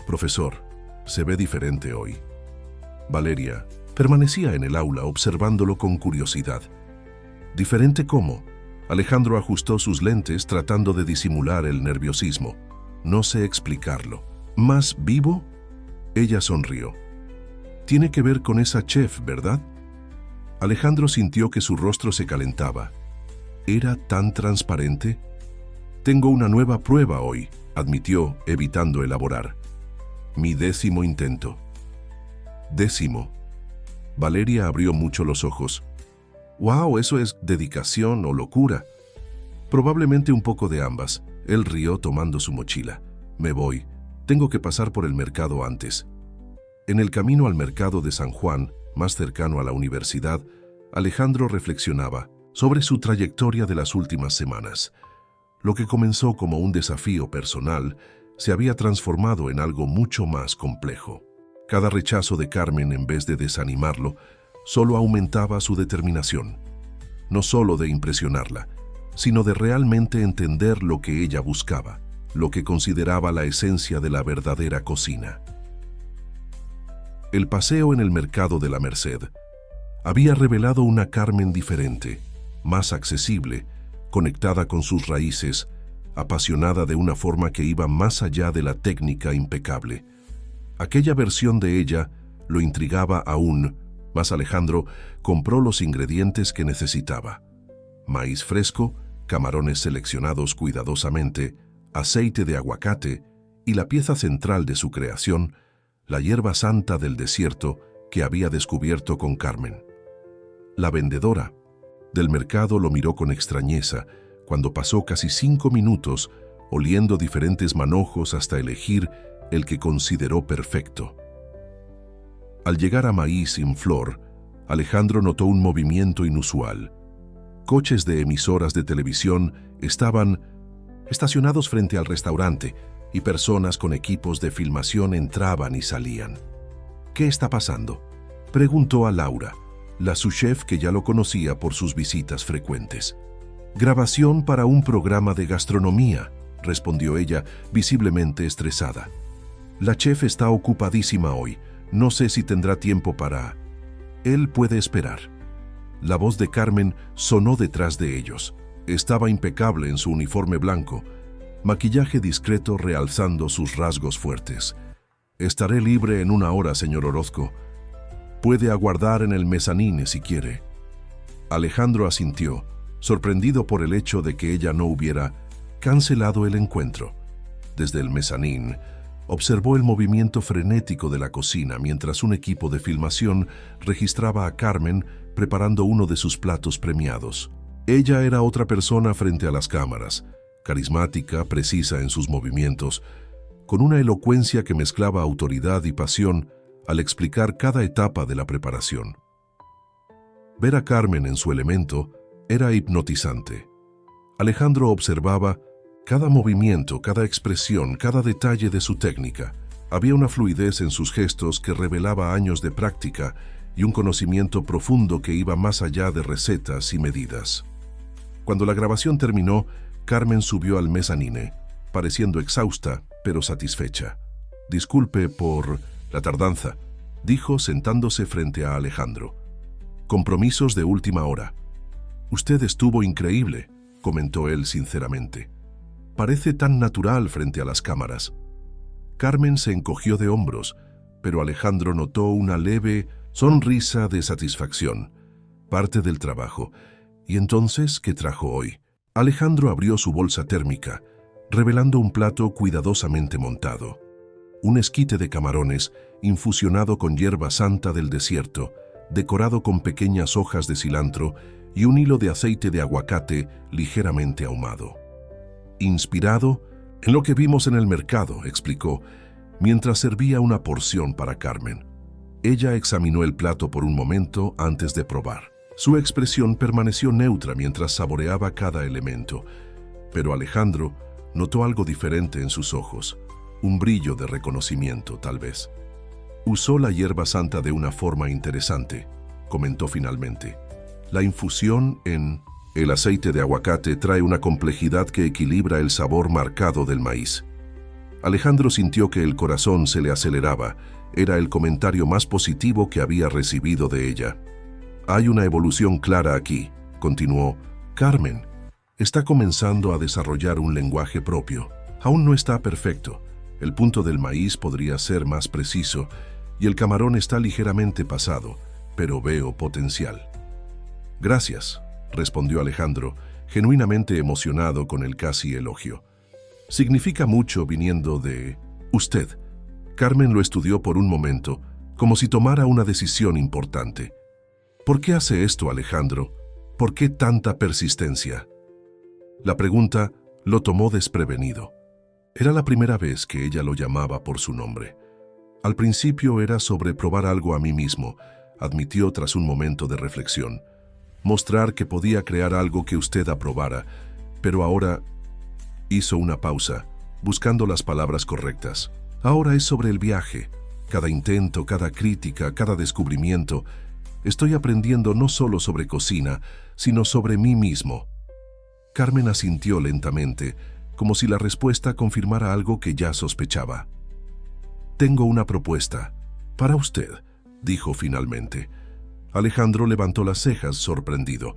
Profesor, se ve diferente hoy. Valeria permanecía en el aula observándolo con curiosidad. ¿Diferente cómo? Alejandro ajustó sus lentes tratando de disimular el nerviosismo. No sé explicarlo. ¿Más vivo? Ella sonrió. Tiene que ver con esa chef, ¿verdad? Alejandro sintió que su rostro se calentaba. ¿Era tan transparente? Tengo una nueva prueba hoy, admitió, evitando elaborar. Mi 10º intento. 10º. Valeria abrió mucho los ojos. ¡Wow! ¿Eso es dedicación o locura? Probablemente un poco de ambas. Él rió tomando su mochila. Me voy. Tengo que pasar por el mercado antes. En el camino al mercado de San Juan, más cercano a la universidad, Alejandro reflexionaba sobre su trayectoria de las últimas semanas. Lo que comenzó como un desafío personal se había transformado en algo mucho más complejo. Cada rechazo de Carmen, en vez de desanimarlo, solo aumentaba su determinación. No solo de impresionarla, sino de realmente entender lo que ella buscaba, lo que consideraba la esencia de la verdadera cocina. El paseo en el mercado de la Merced había revelado una Carmen diferente, más accesible, conectada con sus raíces, apasionada de una forma que iba más allá de la técnica impecable. Aquella versión de ella lo intrigaba aún, mas Alejandro compró los ingredientes que necesitaba: maíz fresco, camarones seleccionados cuidadosamente, aceite de aguacate y la pieza central de su creación, la hierba santa del desierto, que había descubierto con Carmen. La vendedora del mercado lo miró con extrañeza cuando pasó casi 5 minutos oliendo diferentes manojos hasta elegir el que consideró perfecto. Al llegar a Maíz sin Flor, Alejandro notó un movimiento inusual. Coches de emisoras de televisión estaban estacionados frente al restaurante y personas con equipos de filmación entraban y salían. ¿Qué está pasando?, preguntó a Laura, la sous-chef que ya lo conocía por sus visitas frecuentes. «Grabación para un programa de gastronomía», respondió ella, visiblemente estresada. «La chef está ocupadísima hoy. No sé si tendrá tiempo para...». «Él puede esperar». La voz de Carmen sonó detrás de ellos. Estaba impecable en su uniforme blanco, maquillaje discreto realzando sus rasgos fuertes. «Estaré libre en 1 hora, señor Orozco. Puede aguardar en el mezzanine si quiere». Alejandro asintió, sorprendido por el hecho de que ella no hubiera cancelado el encuentro. Desde el mezzanine, observó el movimiento frenético de la cocina mientras un equipo de filmación registraba a Carmen preparando uno de sus platos premiados. Ella era otra persona frente a las cámaras, carismática, precisa en sus movimientos, con una elocuencia que mezclaba autoridad y pasión al explicar cada etapa de la preparación. Ver a Carmen en su elemento era hipnotizante. Alejandro observaba cada movimiento, cada expresión, cada detalle de su técnica. Había una fluidez en sus gestos que revelaba años de práctica y un conocimiento profundo que iba más allá de recetas y medidas. Cuando la grabación terminó, Carmen subió al mezzanine, pareciendo exhausta, pero satisfecha. «Disculpe por la tardanza», dijo sentándose frente a Alejandro. «Compromisos de última hora». «Usted estuvo increíble», comentó él sinceramente. «Parece tan natural frente a las cámaras». Carmen se encogió de hombros, pero Alejandro notó una leve sonrisa de satisfacción. Parte del trabajo. «¿Y entonces qué trajo hoy?». Alejandro abrió su bolsa térmica, revelando un plato cuidadosamente montado. Un esquite de camarones infusionado con hierba santa del desierto, decorado con pequeñas hojas de cilantro y un hilo de aceite de aguacate ligeramente ahumado. «Inspirado en lo que vimos en el mercado», explicó, mientras servía una porción para Carmen. Ella examinó el plato por un momento antes de probar. Su expresión permaneció neutra mientras saboreaba cada elemento, pero Alejandro notó algo diferente en sus ojos, un brillo de reconocimiento, tal vez. «Usó la hierba santa de una forma interesante», comentó finalmente. «La infusión en el aceite de aguacate trae una complejidad que equilibra el sabor marcado del maíz». Alejandro sintió que el corazón se le aceleraba. Era el comentario más positivo que había recibido de ella. «Hay una evolución clara aquí», continuó. «Carmen está comenzando a desarrollar un lenguaje propio. Aún no está perfecto. El punto del maíz podría ser más preciso y el camarón está ligeramente pasado, pero veo potencial». «Gracias», respondió Alejandro, genuinamente emocionado con el casi elogio. «Significa mucho viniendo de usted». Carmen lo estudió por un momento, como si tomara una decisión importante. «¿Por qué hace esto, Alejandro? ¿Por qué tanta persistencia?». La pregunta lo tomó desprevenido. Era la primera vez que ella lo llamaba por su nombre. «Al principio era sobre probar algo a mí mismo», admitió tras un momento de reflexión. «Mostrar que podía crear algo que usted aprobara, pero ahora...». Hizo una pausa, buscando las palabras correctas. «Ahora es sobre el viaje. Cada intento, cada crítica, cada descubrimiento. Estoy aprendiendo no solo sobre cocina, sino sobre mí mismo». Carmen asintió lentamente, como si la respuesta confirmara algo que ya sospechaba. «Tengo una propuesta para usted», dijo finalmente. Alejandro levantó las cejas, sorprendido.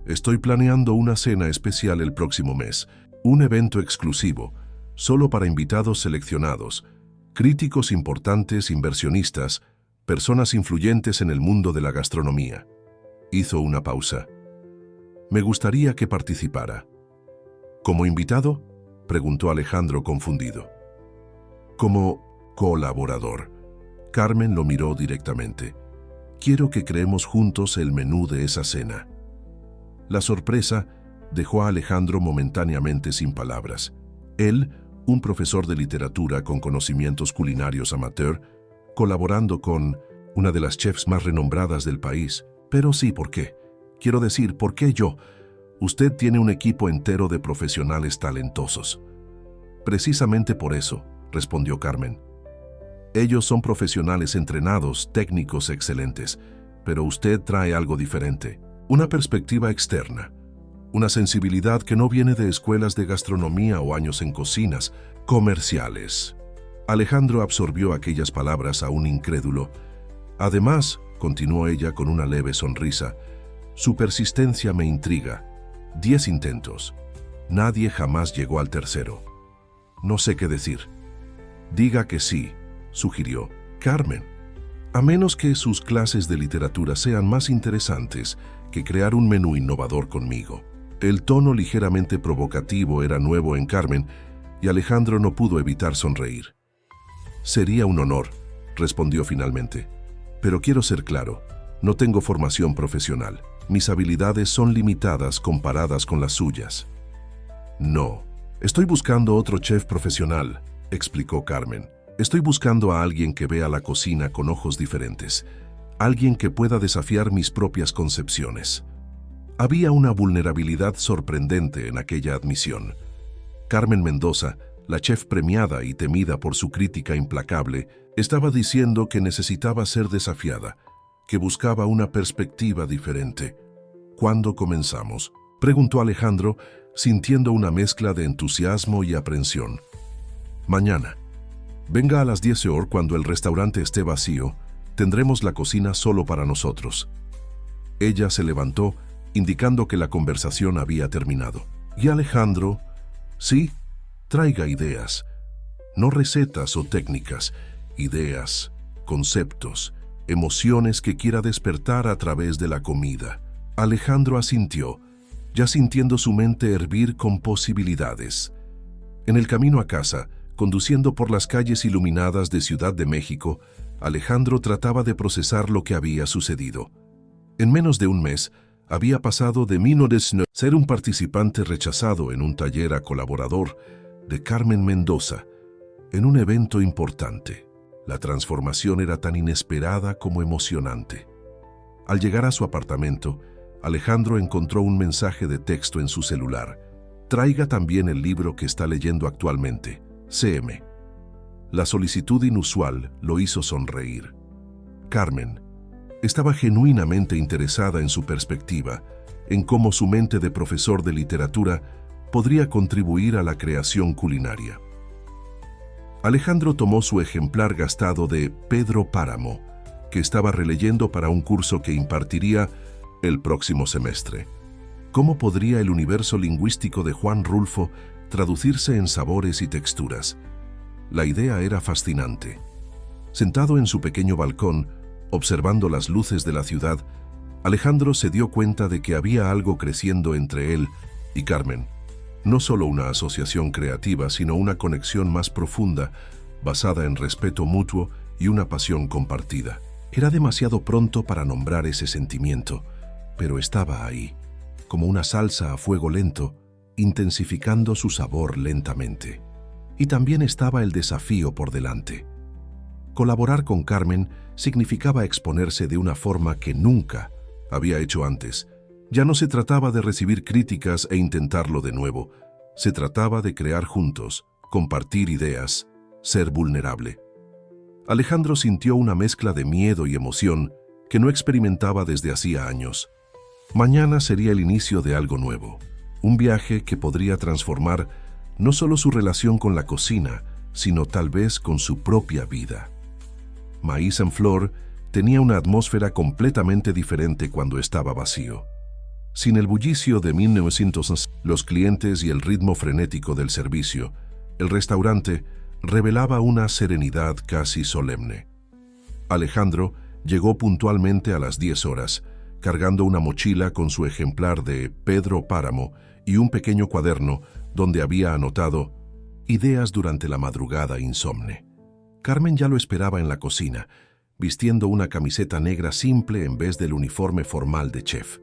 «Estoy planeando una cena especial el próximo mes, un evento exclusivo, solo para invitados seleccionados, críticos importantes, inversionistas, personas influyentes en el mundo de la gastronomía». Hizo una pausa. «Me gustaría que participara». «¿Como invitado?», preguntó Alejandro confundido. «Como colaborador». Carmen lo miró directamente. Quiero que creemos juntos el menú de esa cena. La sorpresa dejó a Alejandro momentáneamente sin palabras. Él, un profesor de literatura con conocimientos culinarios amateur, colaborando con una de las chefs más renombradas del país. Pero sí, ¿por qué? Quiero decir, ¿por qué yo? Usted tiene un equipo entero de profesionales talentosos. Precisamente por eso, respondió Carmen. Ellos son profesionales entrenados, técnicos excelentes, pero usted trae algo diferente, una perspectiva externa, una sensibilidad que no viene de escuelas de gastronomía o años en cocinas comerciales. Alejandro absorbió aquellas palabras aún incrédulo. Además, continuó ella con una leve sonrisa, su persistencia me intriga. 10 intentos. Nadie jamás llegó al tercero. No sé qué decir. Diga que sí, sugirió Carmen. A menos que sus clases de literatura sean más interesantes que crear un menú innovador conmigo. El tono ligeramente provocativo era nuevo en Carmen y Alejandro no pudo evitar sonreír. Sería un honor, respondió finalmente. Pero quiero ser claro, no tengo formación profesional. Mis habilidades son limitadas comparadas con las suyas. No, estoy buscando otro chef profesional, explicó Carmen. Estoy buscando a alguien que vea la cocina con ojos diferentes, alguien que pueda desafiar mis propias concepciones. Había una vulnerabilidad sorprendente en aquella admisión. Carmen Mendoza, la chef premiada y temida por su crítica implacable, estaba diciendo que necesitaba ser desafiada, que buscaba una perspectiva diferente. ¿Cuándo comenzamos?, preguntó Alejandro, sintiendo una mezcla de entusiasmo y aprensión. Mañana. Venga a las 10 horas cuando el restaurante esté vacío. Tendremos la cocina solo para nosotros. Ella se levantó, indicando que la conversación había terminado. Y Alejandro, sí, traiga ideas. No recetas o técnicas, ideas, conceptos, emociones que quiera despertar a través de la comida. Alejandro asintió, ya sintiendo su mente hervir con posibilidades. En el camino a casa, conduciendo por las calles iluminadas de Ciudad de México, Alejandro trataba de procesar lo que había sucedido. En menos de un mes, había pasado de ser un participante rechazado en un taller a colaborador de Carmen Mendoza, en un evento importante. La transformación era tan inesperada como emocionante. Al llegar a su apartamento, Alejandro encontró un mensaje de texto en su celular. Traiga también el libro que está leyendo actualmente. CM. La solicitud inusual lo hizo sonreír. Carmen estaba genuinamente interesada en su perspectiva, en cómo su mente de profesor de literatura podría contribuir a la creación culinaria. Alejandro tomó su ejemplar gastado de Pedro Páramo, que estaba releyendo para un curso que impartiría el próximo semestre. ¿Cómo podría el universo lingüístico de Juan Rulfo traducirse en sabores y texturas? La idea era fascinante. Sentado en su pequeño balcón, observando las luces de la ciudad, Alejandro se dio cuenta de que había algo creciendo entre él y Carmen. No solo una asociación creativa, sino una conexión más profunda, basada en respeto mutuo y una pasión compartida. Era demasiado pronto para nombrar ese sentimiento, pero estaba ahí, como una salsa a fuego lento, intensificando su sabor lentamente. Y también estaba el desafío por delante. Colaborar con Carmen significaba exponerse de una forma que nunca había hecho antes. Ya no se trataba de recibir críticas e intentarlo de nuevo. Se trataba de crear juntos, compartir ideas, ser vulnerable. Alejandro sintió una mezcla de miedo y emoción que no experimentaba desde hacía años. Mañana sería el inicio de algo nuevo, un viaje que podría transformar no solo su relación con la cocina, sino tal vez con su propia vida. Maíz en Flor tenía una atmósfera completamente diferente cuando estaba vacío. Sin el bullicio de 1900, los clientes y el ritmo frenético del servicio, el restaurante revelaba una serenidad casi solemne. Alejandro llegó puntualmente a las 10 horas, cargando una mochila con su ejemplar de Pedro Páramo y un pequeño cuaderno donde había anotado ideas durante la madrugada insomne. Carmen ya lo esperaba en la cocina, vistiendo una camiseta negra simple en vez del uniforme formal de chef.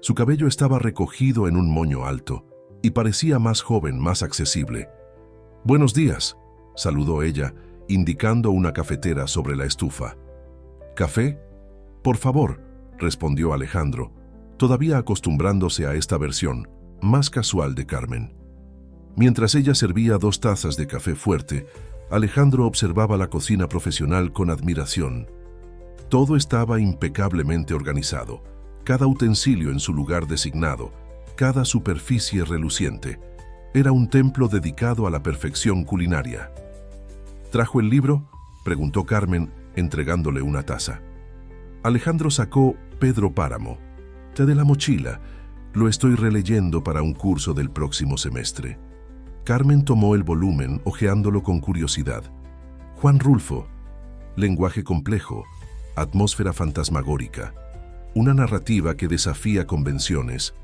Su cabello estaba recogido en un moño alto y parecía más joven, más accesible. «Buenos días», saludó ella, indicando una cafetera sobre la estufa. «¿Café? Por favor», respondió Alejandro, todavía acostumbrándose a esta versión, más casual de Carmen. Mientras ella servía 2 tazas de café fuerte, Alejandro observaba la cocina profesional con admiración. Todo estaba impecablemente organizado, cada utensilio en su lugar designado, cada superficie reluciente. Era un templo dedicado a la perfección culinaria. ¿Trajo el libro?, preguntó Carmen, entregándole una taza. Alejandro sacó Pedro Páramo. «De la mochila. Lo estoy releyendo para un curso del próximo semestre». Carmen tomó el volumen, hojeándolo con curiosidad. Juan Rulfo. Lenguaje complejo, atmósfera fantasmagórica, una narrativa que desafía convenciones.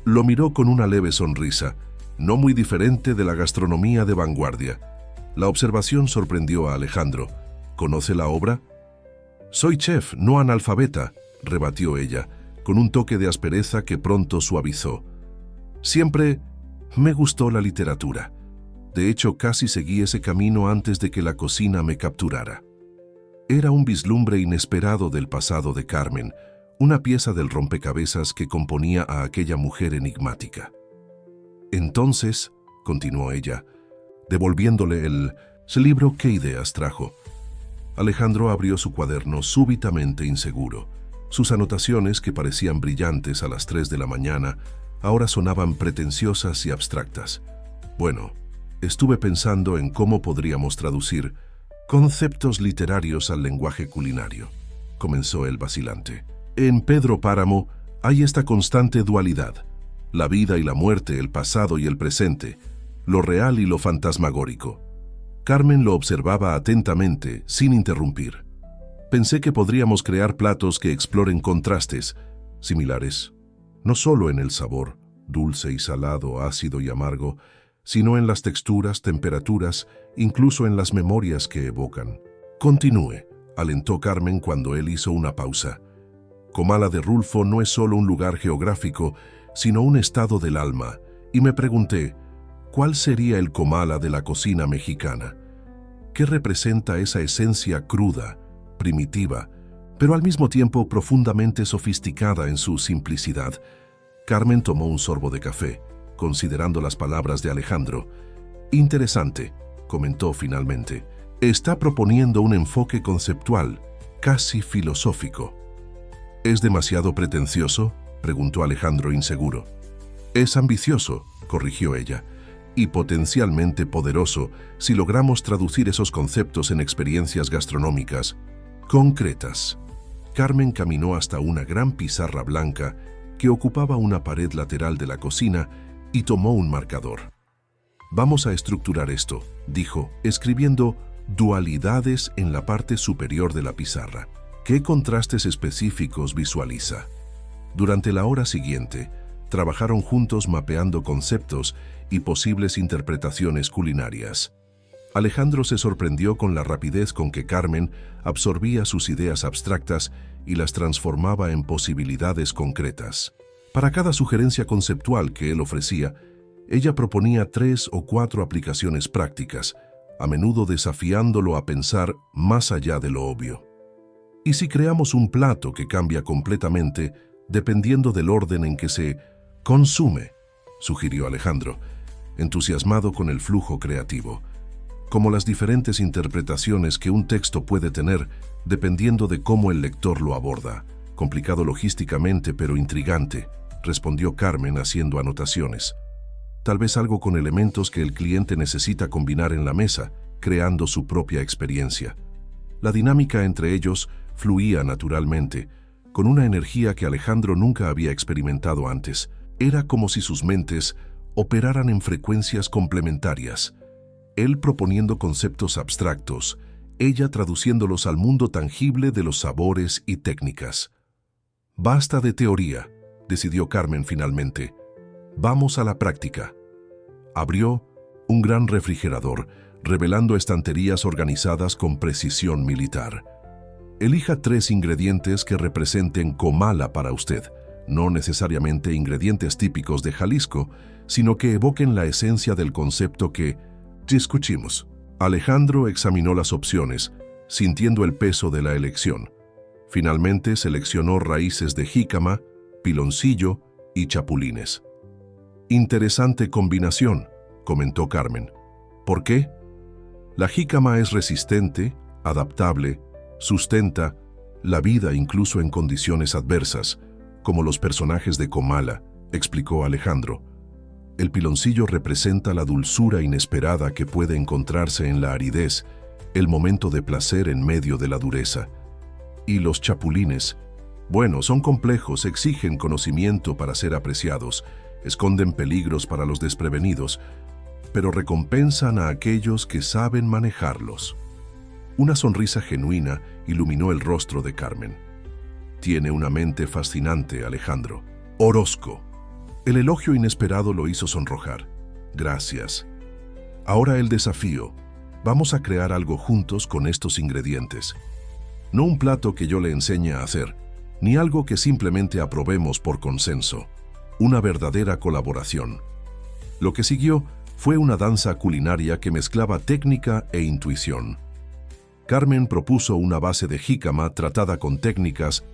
Lo miró con una leve sonrisa, no muy diferente de la gastronomía de vanguardia. La observación sorprendió a Alejandro. ¿Conoce la obra? «Soy chef, no analfabeta», rebatió ella, con un toque de aspereza que pronto suavizó. «Siempre me gustó la literatura. De hecho, casi seguí ese camino antes de que la cocina me capturara». Era un vislumbre inesperado del pasado de Carmen, una pieza del rompecabezas que componía a aquella mujer enigmática. «Entonces», continuó ella, devolviéndole el libro, «¿qué ideas trajo?». Alejandro abrió su cuaderno súbitamente inseguro. Sus anotaciones, que parecían brillantes a las 3 de la mañana, ahora sonaban pretenciosas y abstractas. «Bueno, estuve pensando en cómo podríamos traducir conceptos literarios al lenguaje culinario», comenzó el vacilante. «En Pedro Páramo hay esta constante dualidad, la vida y la muerte, el pasado y el presente, lo real y lo fantasmagórico». Carmen lo observaba atentamente, sin interrumpir. «Pensé que podríamos crear platos que exploren contrastes similares, no solo en el sabor, dulce y salado, ácido y amargo, sino en las texturas, temperaturas, incluso en las memorias que evocan». «Continúe», alentó Carmen cuando él hizo una pausa. «Comala de Rulfo no es solo un lugar geográfico, sino un estado del alma, y me pregunté, ¿cuál sería el Comala de la cocina mexicana? ¿Qué representa esa esencia cruda, primitiva, pero al mismo tiempo profundamente sofisticada en su simplicidad?» Carmen tomó un sorbo de café, considerando las palabras de Alejandro. «Interesante», comentó finalmente. «Está proponiendo un enfoque conceptual, casi filosófico». «¿Es demasiado pretencioso?», preguntó Alejandro inseguro. «Es ambicioso», corrigió ella, «y potencialmente poderoso si logramos traducir esos conceptos en experiencias gastronómicas concretas». Carmen caminó hasta una gran pizarra blanca que ocupaba una pared lateral de la cocina y tomó un marcador. «Vamos a estructurar esto», dijo, escribiendo dualidades en la parte superior de la pizarra. «¿Qué contrastes específicos visualiza?». Durante la hora siguiente, trabajaron juntos mapeando conceptos y posibles interpretaciones culinarias. Alejandro se sorprendió con la rapidez con que Carmen absorbía sus ideas abstractas y las transformaba en posibilidades concretas. Para cada sugerencia conceptual que él ofrecía, ella proponía 3 o 4 aplicaciones prácticas, a menudo desafiándolo a pensar más allá de lo obvio. «¿Y si creamos un plato que cambia completamente dependiendo del orden en que se consume?», sugirió Alejandro, entusiasmado con el flujo creativo. «Como las diferentes interpretaciones que un texto puede tener dependiendo de cómo el lector lo aborda. Complicado logísticamente, pero intrigante», respondió Carmen haciendo anotaciones. «Tal vez algo con elementos que el cliente necesita combinar en la mesa, creando su propia experiencia». La dinámica entre ellos fluía naturalmente, con una energía que Alejandro nunca había experimentado antes. Era como si sus mentes operaran en frecuencias complementarias. Él proponiendo conceptos abstractos, ella traduciéndolos al mundo tangible de los sabores y técnicas. «Basta de teoría», decidió Carmen finalmente. «Vamos a la práctica». Abrió un gran refrigerador, revelando estanterías organizadas con precisión militar. Elija 3 ingredientes que representen Comala para usted, no necesariamente ingredientes típicos de Jalisco, sino que evoquen la esencia del concepto que discutimos. Alejandro examinó las opciones, sintiendo el peso de la elección. Finalmente seleccionó raíces de jícama, piloncillo y chapulines. Interesante combinación, comentó Carmen. ¿Por qué? La jícama es resistente, adaptable, sustenta la vida incluso en condiciones adversas, como los personajes de Comala, explicó Alejandro. El piloncillo representa la dulzura inesperada que puede encontrarse en la aridez, el momento de placer en medio de la dureza. Y los chapulines, bueno, son complejos, exigen conocimiento para ser apreciados, esconden peligros para los desprevenidos, pero recompensan a aquellos que saben manejarlos. Una sonrisa genuina iluminó el rostro de Carmen. Tiene una mente fascinante, Alejandro. Orozco. El elogio inesperado lo hizo sonrojar. Gracias. Ahora el desafío. Vamos a crear algo juntos con estos ingredientes. No un plato que yo le enseñe a hacer, ni algo que simplemente aprobemos por consenso. Una verdadera colaboración. Lo que siguió fue una danza culinaria que mezclaba técnica e intuición. Carmen propuso una base de jícama tratada con técnicas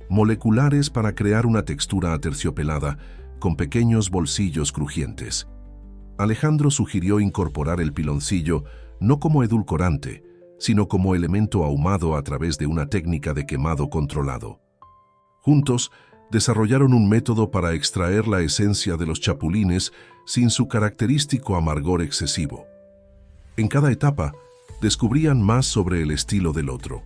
moleculares para crear una textura aterciopelada con pequeños bolsillos crujientes. Alejandro sugirió incorporar el piloncillo no como edulcorante, sino como elemento ahumado a través de una técnica de quemado controlado. Juntos, desarrollaron un método para extraer la esencia de los chapulines sin su característico amargor excesivo. En cada etapa, descubrían más sobre el estilo del otro.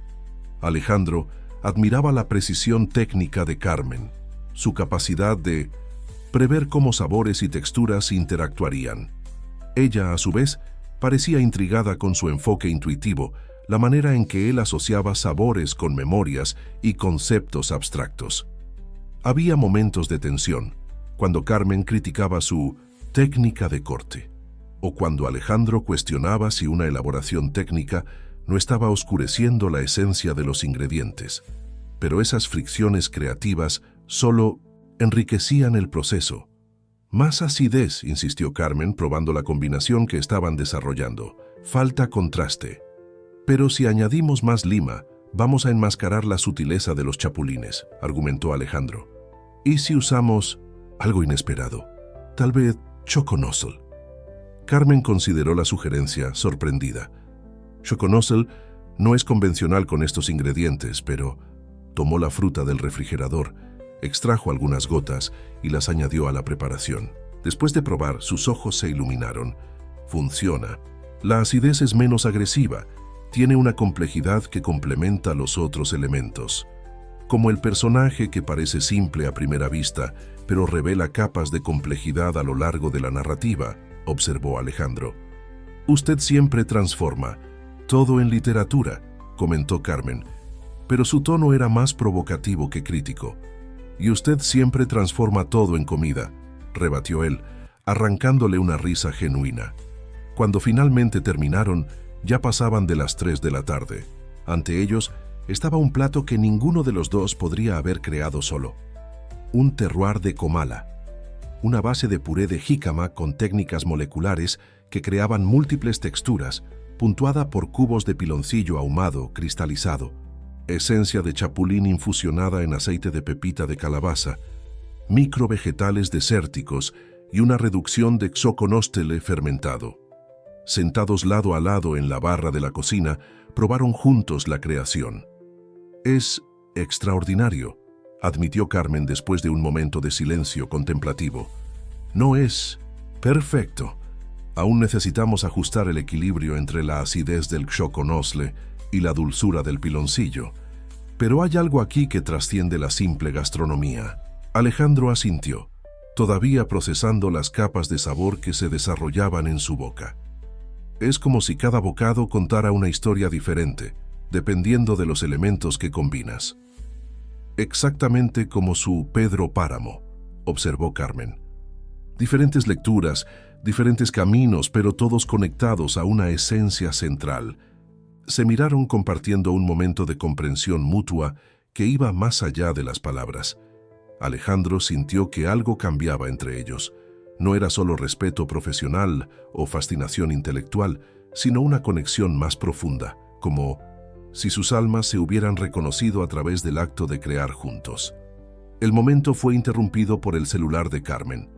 Alejandro admiraba la precisión técnica de Carmen, su capacidad de prever cómo sabores y texturas interactuarían. Ella, a su vez, parecía intrigada con su enfoque intuitivo, la manera en que él asociaba sabores con memorias y conceptos abstractos. Había momentos de tensión, cuando Carmen criticaba su técnica de corte, o cuando Alejandro cuestionaba si una elaboración técnica no estaba oscureciendo la esencia de los ingredientes. Pero esas fricciones creativas solo enriquecían el proceso. Más acidez, insistió Carmen, probando la combinación que estaban desarrollando. Falta contraste. Pero si añadimos más lima, vamos a enmascarar la sutileza de los chapulines, argumentó Alejandro. ¿Y si usamos algo inesperado? Tal vez choconostle. Carmen consideró la sugerencia, sorprendida. Choconostle no es convencional con estos ingredientes, pero tomó la fruta del refrigerador, extrajo algunas gotas y las añadió a la preparación. Después de probar, sus ojos se iluminaron. Funciona. La acidez es menos agresiva, tiene una complejidad que complementa los otros elementos. Como el personaje que parece simple a primera vista, pero revela capas de complejidad a lo largo de la narrativa, observó Alejandro. Usted siempre transforma, todo en literatura, comentó Carmen, pero su tono era más provocativo que crítico. Y usted siempre transforma todo en comida, rebatió él, arrancándole una risa genuina. Cuando finalmente terminaron, ya pasaban de las 3 de la tarde. Ante ellos estaba un plato que ninguno de los dos podría haber creado solo. Un terroir de Comala, una base de puré de jícama con técnicas moleculares que creaban múltiples texturas, puntuada por cubos de piloncillo ahumado, cristalizado, esencia de chapulín infusionada en aceite de pepita de calabaza, microvegetales desérticos y una reducción de xoconóstele fermentado. Sentados lado a lado en la barra de la cocina, probaron juntos la creación. Es extraordinario, admitió Carmen después de un momento de silencio contemplativo. No es perfecto. Aún necesitamos ajustar el equilibrio entre la acidez del xoconostle y la dulzura del piloncillo. Pero hay algo aquí que trasciende la simple gastronomía. Alejandro asintió, todavía procesando las capas de sabor que se desarrollaban en su boca. Es como si cada bocado contara una historia diferente, dependiendo de los elementos que combinas. Exactamente como su Pedro Páramo, observó Carmen. Diferentes lecturas, diferentes caminos, pero todos conectados a una esencia central. Se miraron compartiendo un momento de comprensión mutua que iba más allá de las palabras. Alejandro sintió que algo cambiaba entre ellos. No era solo respeto profesional o fascinación intelectual, sino una conexión más profunda, como si sus almas se hubieran reconocido a través del acto de crear juntos. El momento fue interrumpido por el celular de Carmen.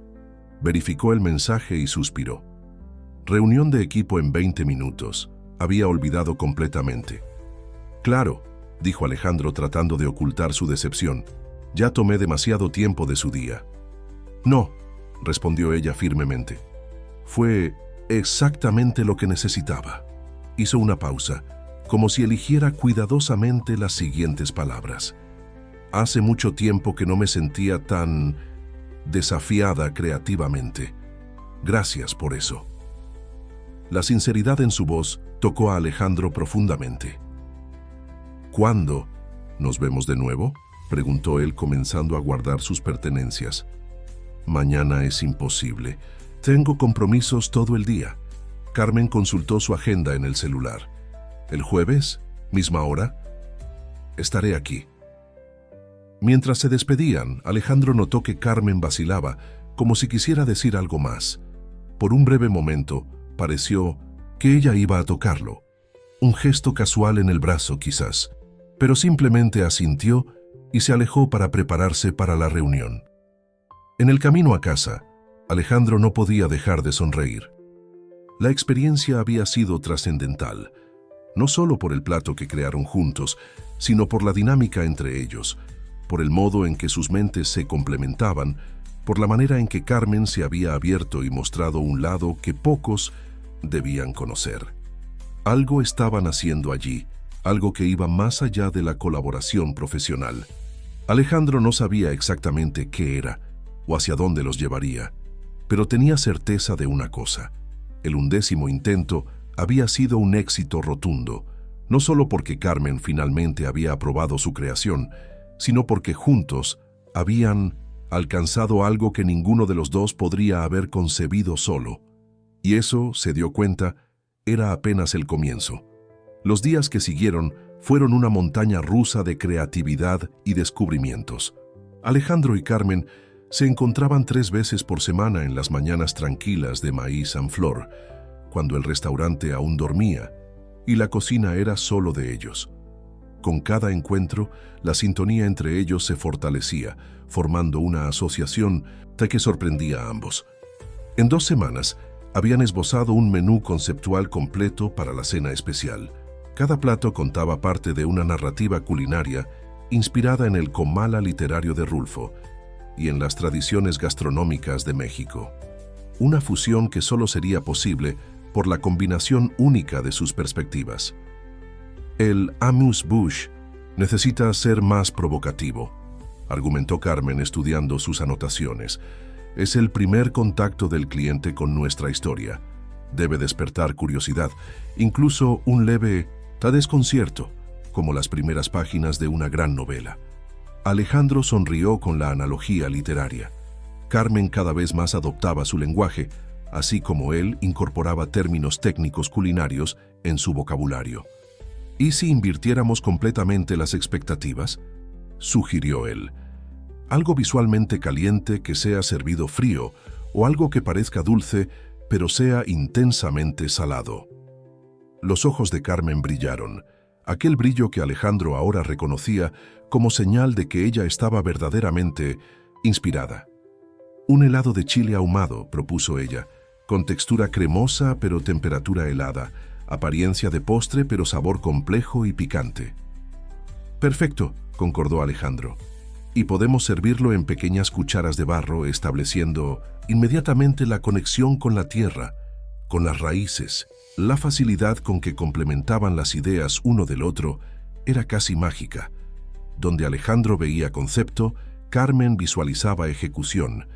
Verificó el mensaje y suspiró. Reunión de equipo en 20 minutos. Había olvidado completamente. Claro, dijo Alejandro tratando de ocultar su decepción. Ya tomé demasiado tiempo de su día. No, respondió ella firmemente. Fue exactamente lo que necesitaba. Hizo una pausa, como si eligiera cuidadosamente las siguientes palabras. Hace mucho tiempo que no me sentía tan desafiada creativamente. Gracias por eso. La sinceridad en su voz tocó a Alejandro profundamente. ¿Cuándo nos vemos de nuevo?, preguntó él comenzando a guardar sus pertenencias. Mañana es imposible. Tengo compromisos todo el día. Carmen consultó su agenda en el celular. ¿El jueves? ¿Misma hora? Estaré aquí. Mientras se despedían, Alejandro notó que Carmen vacilaba, como si quisiera decir algo más. Por un breve momento, pareció que ella iba a tocarlo. Un gesto casual en el brazo, quizás, pero simplemente asintió y se alejó para prepararse para la reunión. En el camino a casa, Alejandro no podía dejar de sonreír. La experiencia había sido trascendental, no solo por el plato que crearon juntos, sino por la dinámica entre ellos, por el modo en que sus mentes se complementaban, por la manera en que Carmen se había abierto y mostrado un lado que pocos debían conocer. Algo estaban haciendo allí, algo que iba más allá de la colaboración profesional. Alejandro no sabía exactamente qué era o hacia dónde los llevaría, pero tenía certeza de una cosa: el 11º intento había sido un éxito rotundo, no solo porque Carmen finalmente había aprobado su creación, sino porque juntos habían alcanzado algo que ninguno de los dos podría haber concebido solo. Y eso, se dio cuenta, era apenas el comienzo. Los días que siguieron fueron una montaña rusa de creatividad y descubrimientos. Alejandro y Carmen se encontraban 3 veces por semana en las mañanas tranquilas de Maíz en Flor, cuando el restaurante aún dormía y la cocina era solo de ellos. Con cada encuentro, la sintonía entre ellos se fortalecía, formando una asociación que sorprendía a ambos. En 2 semanas, habían esbozado un menú conceptual completo para la cena especial. Cada plato contaba parte de una narrativa culinaria inspirada en el Comala literario de Rulfo y en las tradiciones gastronómicas de México. Una fusión que solo sería posible por la combinación única de sus perspectivas. El amuse-bouche necesita ser más provocativo, argumentó Carmen estudiando sus anotaciones. Es el primer contacto del cliente con nuestra historia. Debe despertar curiosidad, incluso un leve desconcierto, como las primeras páginas de una gran novela. Alejandro sonrió con la analogía literaria. Carmen cada vez más adoptaba su lenguaje, así como él incorporaba términos técnicos culinarios en su vocabulario. ¿Y si invirtiéramos completamente las expectativas?, sugirió él. Algo visualmente caliente que sea servido frío, o algo que parezca dulce, pero sea intensamente salado. Los ojos de Carmen brillaron, aquel brillo que Alejandro ahora reconocía como señal de que ella estaba verdaderamente inspirada. Un helado de chile ahumado, propuso ella, con textura cremosa pero temperatura helada, apariencia de postre pero sabor complejo y picante. Perfecto, concordó Alejandro. Y podemos servirlo en pequeñas cucharas de barro, estableciendo inmediatamente la conexión con la tierra, con las raíces. La facilidad con que complementaban las ideas uno del otro era casi mágica. Donde Alejandro veía concepto, Carmen visualizaba ejecución.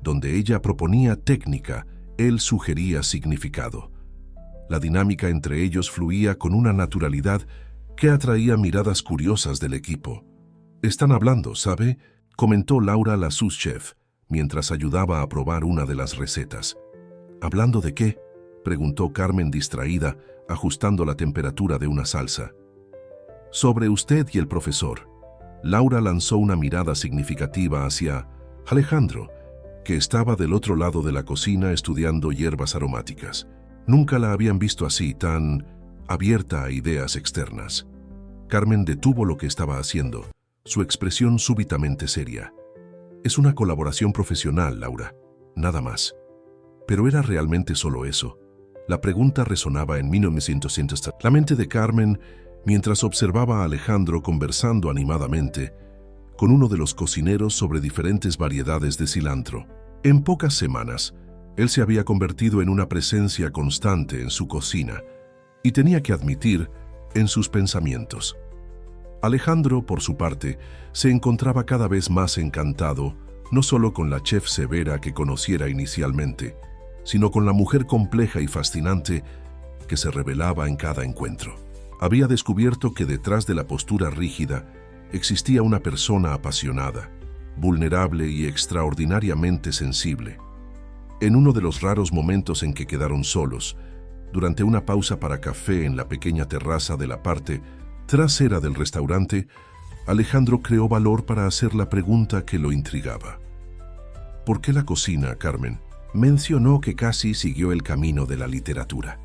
Donde ella proponía técnica, él sugería significado. La dinámica entre ellos fluía con una naturalidad que atraía miradas curiosas del equipo. «Están hablando, ¿sabe?», comentó Laura, la sous-chef, mientras ayudaba a probar una de las recetas. «¿Hablando de qué?», preguntó Carmen distraída, ajustando la temperatura de una salsa. Sobre usted y el profesor. Laura lanzó una mirada significativa hacia Alejandro, que estaba del otro lado de la cocina estudiando hierbas aromáticas. Nunca la habían visto así, tan abierta a ideas externas. Carmen detuvo lo que estaba haciendo, su expresión súbitamente seria. Es una colaboración profesional, Laura, nada más. Pero ¿era realmente solo eso? La pregunta resonaba en 1900. La mente de Carmen, mientras observaba a Alejandro conversando animadamente con uno de los cocineros sobre diferentes variedades de cilantro. En pocas semanas, él se había convertido en una presencia constante en su cocina y tenía que admitir, en sus pensamientos. Alejandro, por su parte, se encontraba cada vez más encantado, no solo con la chef severa que conociera inicialmente, sino con la mujer compleja y fascinante que se revelaba en cada encuentro. Había descubierto que detrás de la postura rígida existía una persona apasionada, vulnerable y extraordinariamente sensible. En uno de los raros momentos en que quedaron solos, durante una pausa para café en la pequeña terraza de la parte trasera del restaurante, Alejandro creó valor para hacer la pregunta que lo intrigaba. ¿Por qué la cocina, Carmen? Mencionó que casi siguió el camino de la literatura.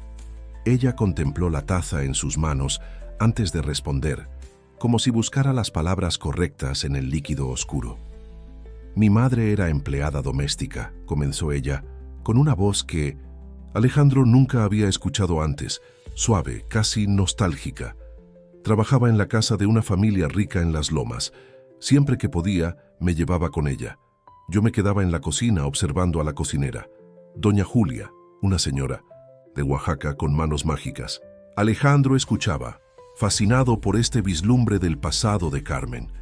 Ella contempló la taza en sus manos antes de responder, como si buscara las palabras correctas en el líquido oscuro. Mi madre era empleada doméstica, comenzó ella, con una voz que Alejandro nunca había escuchado antes, suave, casi nostálgica. Trabajaba en la casa de una familia rica en las lomas. Siempre que podía, me llevaba con ella. Yo me quedaba en la cocina observando a la cocinera, doña Julia, una señora de Oaxaca con manos mágicas. Alejandro escuchaba, fascinado por este vislumbre del pasado de Carmen.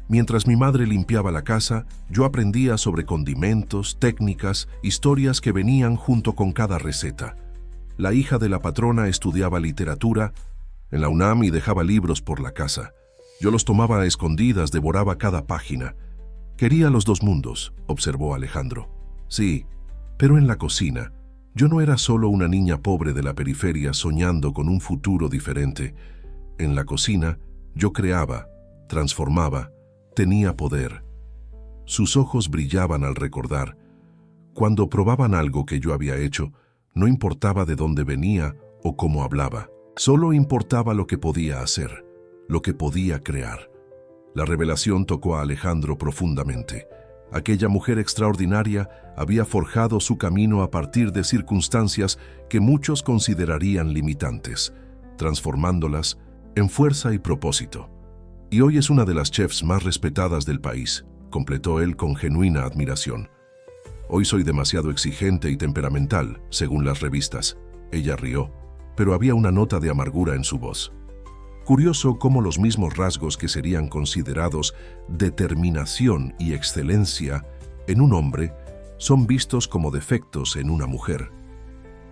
Mientras mi madre limpiaba la casa, yo aprendía sobre condimentos, técnicas, historias que venían junto con cada receta. La hija de la patrona estudiaba literatura en la UNAM y dejaba libros por la casa. Yo los tomaba a escondidas, devoraba cada página. Quería los dos mundos, observó Alejandro. Sí, pero en la cocina, yo no era solo una niña pobre de la periferia soñando con un futuro diferente. En la cocina, yo creaba, transformaba, tenía poder. Sus ojos brillaban al recordar. Cuando probaban algo que yo había hecho, no importaba de dónde venía o cómo hablaba. Solo importaba lo que podía hacer, lo que podía crear. La revelación tocó a Alejandro profundamente. Aquella mujer extraordinaria había forjado su camino a partir de circunstancias que muchos considerarían limitantes, transformándolas en fuerza y propósito. Y hoy es una de las chefs más respetadas del país, completó él con genuina admiración. Hoy soy demasiado exigente y temperamental, según las revistas. Ella rió, pero había una nota de amargura en su voz. Curioso cómo los mismos rasgos que serían considerados determinación y excelencia en un hombre son vistos como defectos en una mujer.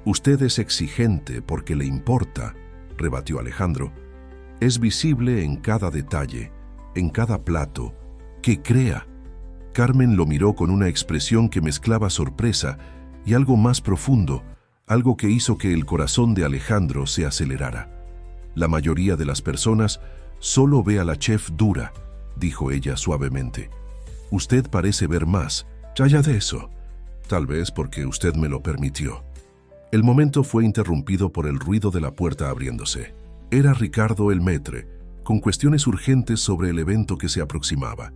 Usted es exigente porque le importa, rebatió Alejandro. Es visible en cada detalle, en cada plato, que crea. Carmen lo miró con una expresión que mezclaba sorpresa y algo más profundo, algo que hizo que el corazón de Alejandro se acelerara. La mayoría de las personas solo ve a la chef dura, dijo ella suavemente. Usted parece ver más, ya de eso. Tal vez porque usted me lo permitió. El momento fue interrumpido por el ruido de la puerta abriéndose. Era Ricardo el Maître, con cuestiones urgentes sobre el evento que se aproximaba.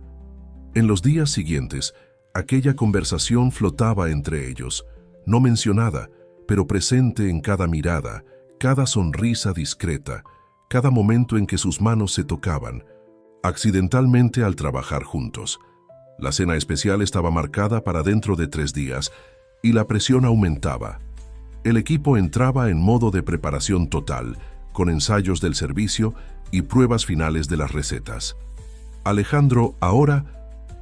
En los días siguientes, aquella conversación flotaba entre ellos, no mencionada, pero presente en cada mirada, cada sonrisa discreta, cada momento en que sus manos se tocaban, accidentalmente al trabajar juntos. La cena especial estaba marcada para dentro de 3 días y la presión aumentaba. El equipo entraba en modo de preparación total, con ensayos del servicio y pruebas finales de las recetas. Alejandro ahora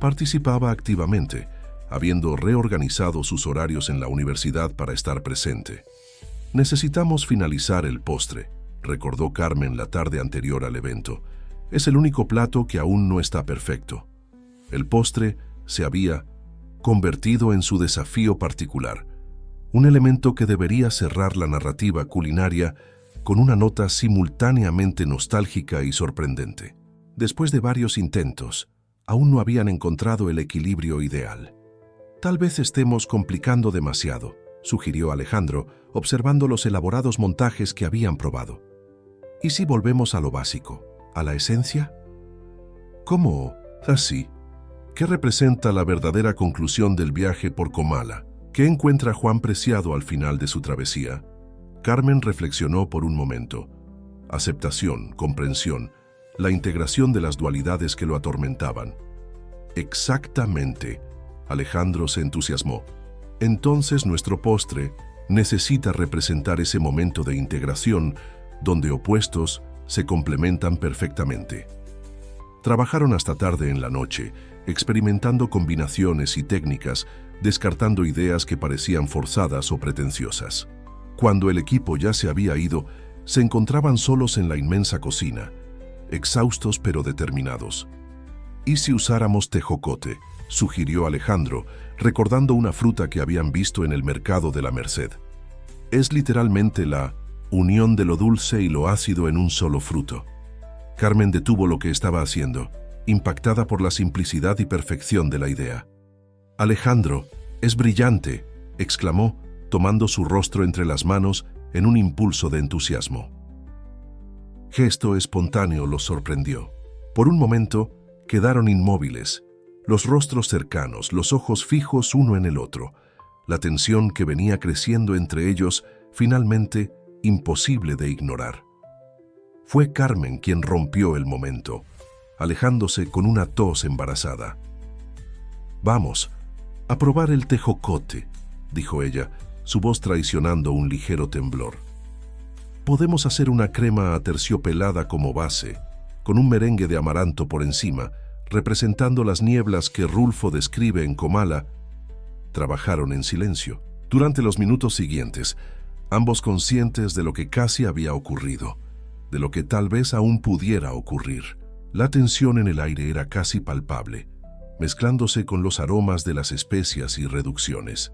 participaba activamente, habiendo reorganizado sus horarios en la universidad para estar presente. Necesitamos finalizar el postre, recordó Carmen la tarde anterior al evento. Es el único plato que aún no está perfecto. El postre se había convertido en su desafío particular, un elemento que debería cerrar la narrativa culinaria con una nota simultáneamente nostálgica y sorprendente. Después de varios intentos, aún no habían encontrado el equilibrio ideal. Tal vez estemos complicando demasiado, sugirió Alejandro, observando los elaborados montajes que habían probado. ¿Y si volvemos a lo básico, a la esencia? ¿Cómo? Así. ¿Qué representa la verdadera conclusión del viaje por Comala? ¿Qué encuentra Juan Preciado al final de su travesía? Carmen reflexionó por un momento. Aceptación, comprensión, la integración de las dualidades que lo atormentaban. Exactamente. Alejandro se entusiasmó. Entonces nuestro postre necesita representar ese momento de integración donde opuestos se complementan perfectamente. Trabajaron hasta tarde en la noche, experimentando combinaciones y técnicas, descartando ideas que parecían forzadas o pretenciosas. Cuando el equipo ya se había ido, se encontraban solos en la inmensa cocina, exhaustos pero determinados. ¿Y si usáramos tejocote?, sugirió Alejandro, recordando una fruta que habían visto en el mercado de la Merced. Es literalmente la unión de lo dulce y lo ácido en un solo fruto. Carmen detuvo lo que estaba haciendo, impactada por la simplicidad y perfección de la idea. «Alejandro, es brillante», exclamó, tomando su rostro entre las manos en un impulso de entusiasmo. Gesto espontáneo los sorprendió. Por un momento, quedaron inmóviles, los rostros cercanos, los ojos fijos uno en el otro, la tensión que venía creciendo entre ellos, finalmente imposible de ignorar. Fue Carmen quien rompió el momento, alejándose con una tos embarazada. «Vamos, a probar el tejocote», dijo ella, su voz traicionando un ligero temblor. «Podemos hacer una crema aterciopelada como base, con un merengue de amaranto por encima, representando las nieblas que Rulfo describe en Comala». Trabajaron en silencio. Durante los minutos siguientes, ambos conscientes de lo que casi había ocurrido, de lo que tal vez aún pudiera ocurrir. La tensión en el aire era casi palpable, mezclándose con los aromas de las especias y reducciones.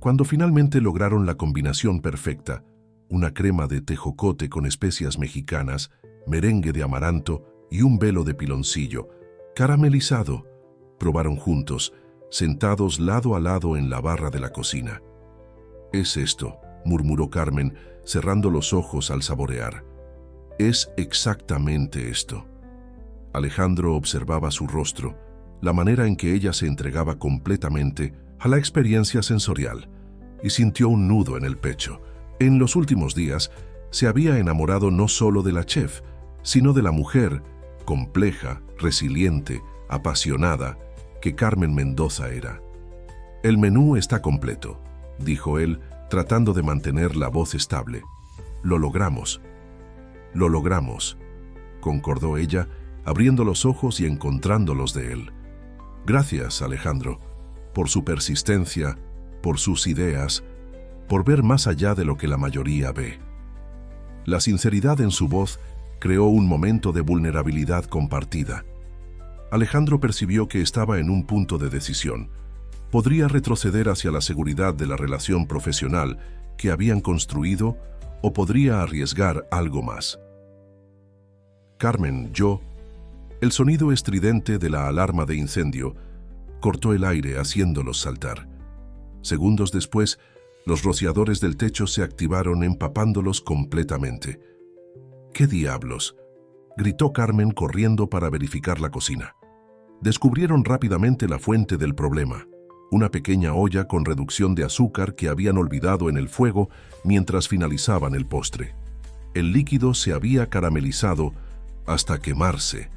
Cuando finalmente lograron la combinación perfecta, una crema de tejocote con especias mexicanas, merengue de amaranto y un velo de piloncillo, caramelizado, probaron juntos, sentados lado a lado en la barra de la cocina. «Es esto», murmuró Carmen, cerrando los ojos al saborear. «Es exactamente esto». Alejandro observaba su rostro, la manera en que ella se entregaba completamente a la experiencia sensorial, y sintió un nudo en el pecho. En los últimos días, se había enamorado no solo de la chef, sino de la mujer, compleja, resiliente, apasionada, que Carmen Mendoza era. «El menú está completo», dijo él, tratando de mantener la voz estable. «Lo logramos». «Lo logramos», concordó ella, abriendo los ojos y encontrándolos de él. «Gracias, Alejandro, por su persistencia, por sus ideas, por ver más allá de lo que la mayoría ve». La sinceridad en su voz creó un momento de vulnerabilidad compartida. Alejandro percibió que estaba en un punto de decisión. Podría retroceder hacia la seguridad de la relación profesional que habían construido o podría arriesgar algo más. «Carmen, yo...» El sonido estridente de la alarma de incendio cortó el aire haciéndolos saltar. Segundos después, los rociadores del techo se activaron empapándolos completamente. «¿Qué diablos?», gritó Carmen corriendo para verificar la cocina. Descubrieron rápidamente la fuente del problema, una pequeña olla con reducción de azúcar que habían olvidado en el fuego mientras finalizaban el postre. El líquido se había caramelizado hasta quemarse,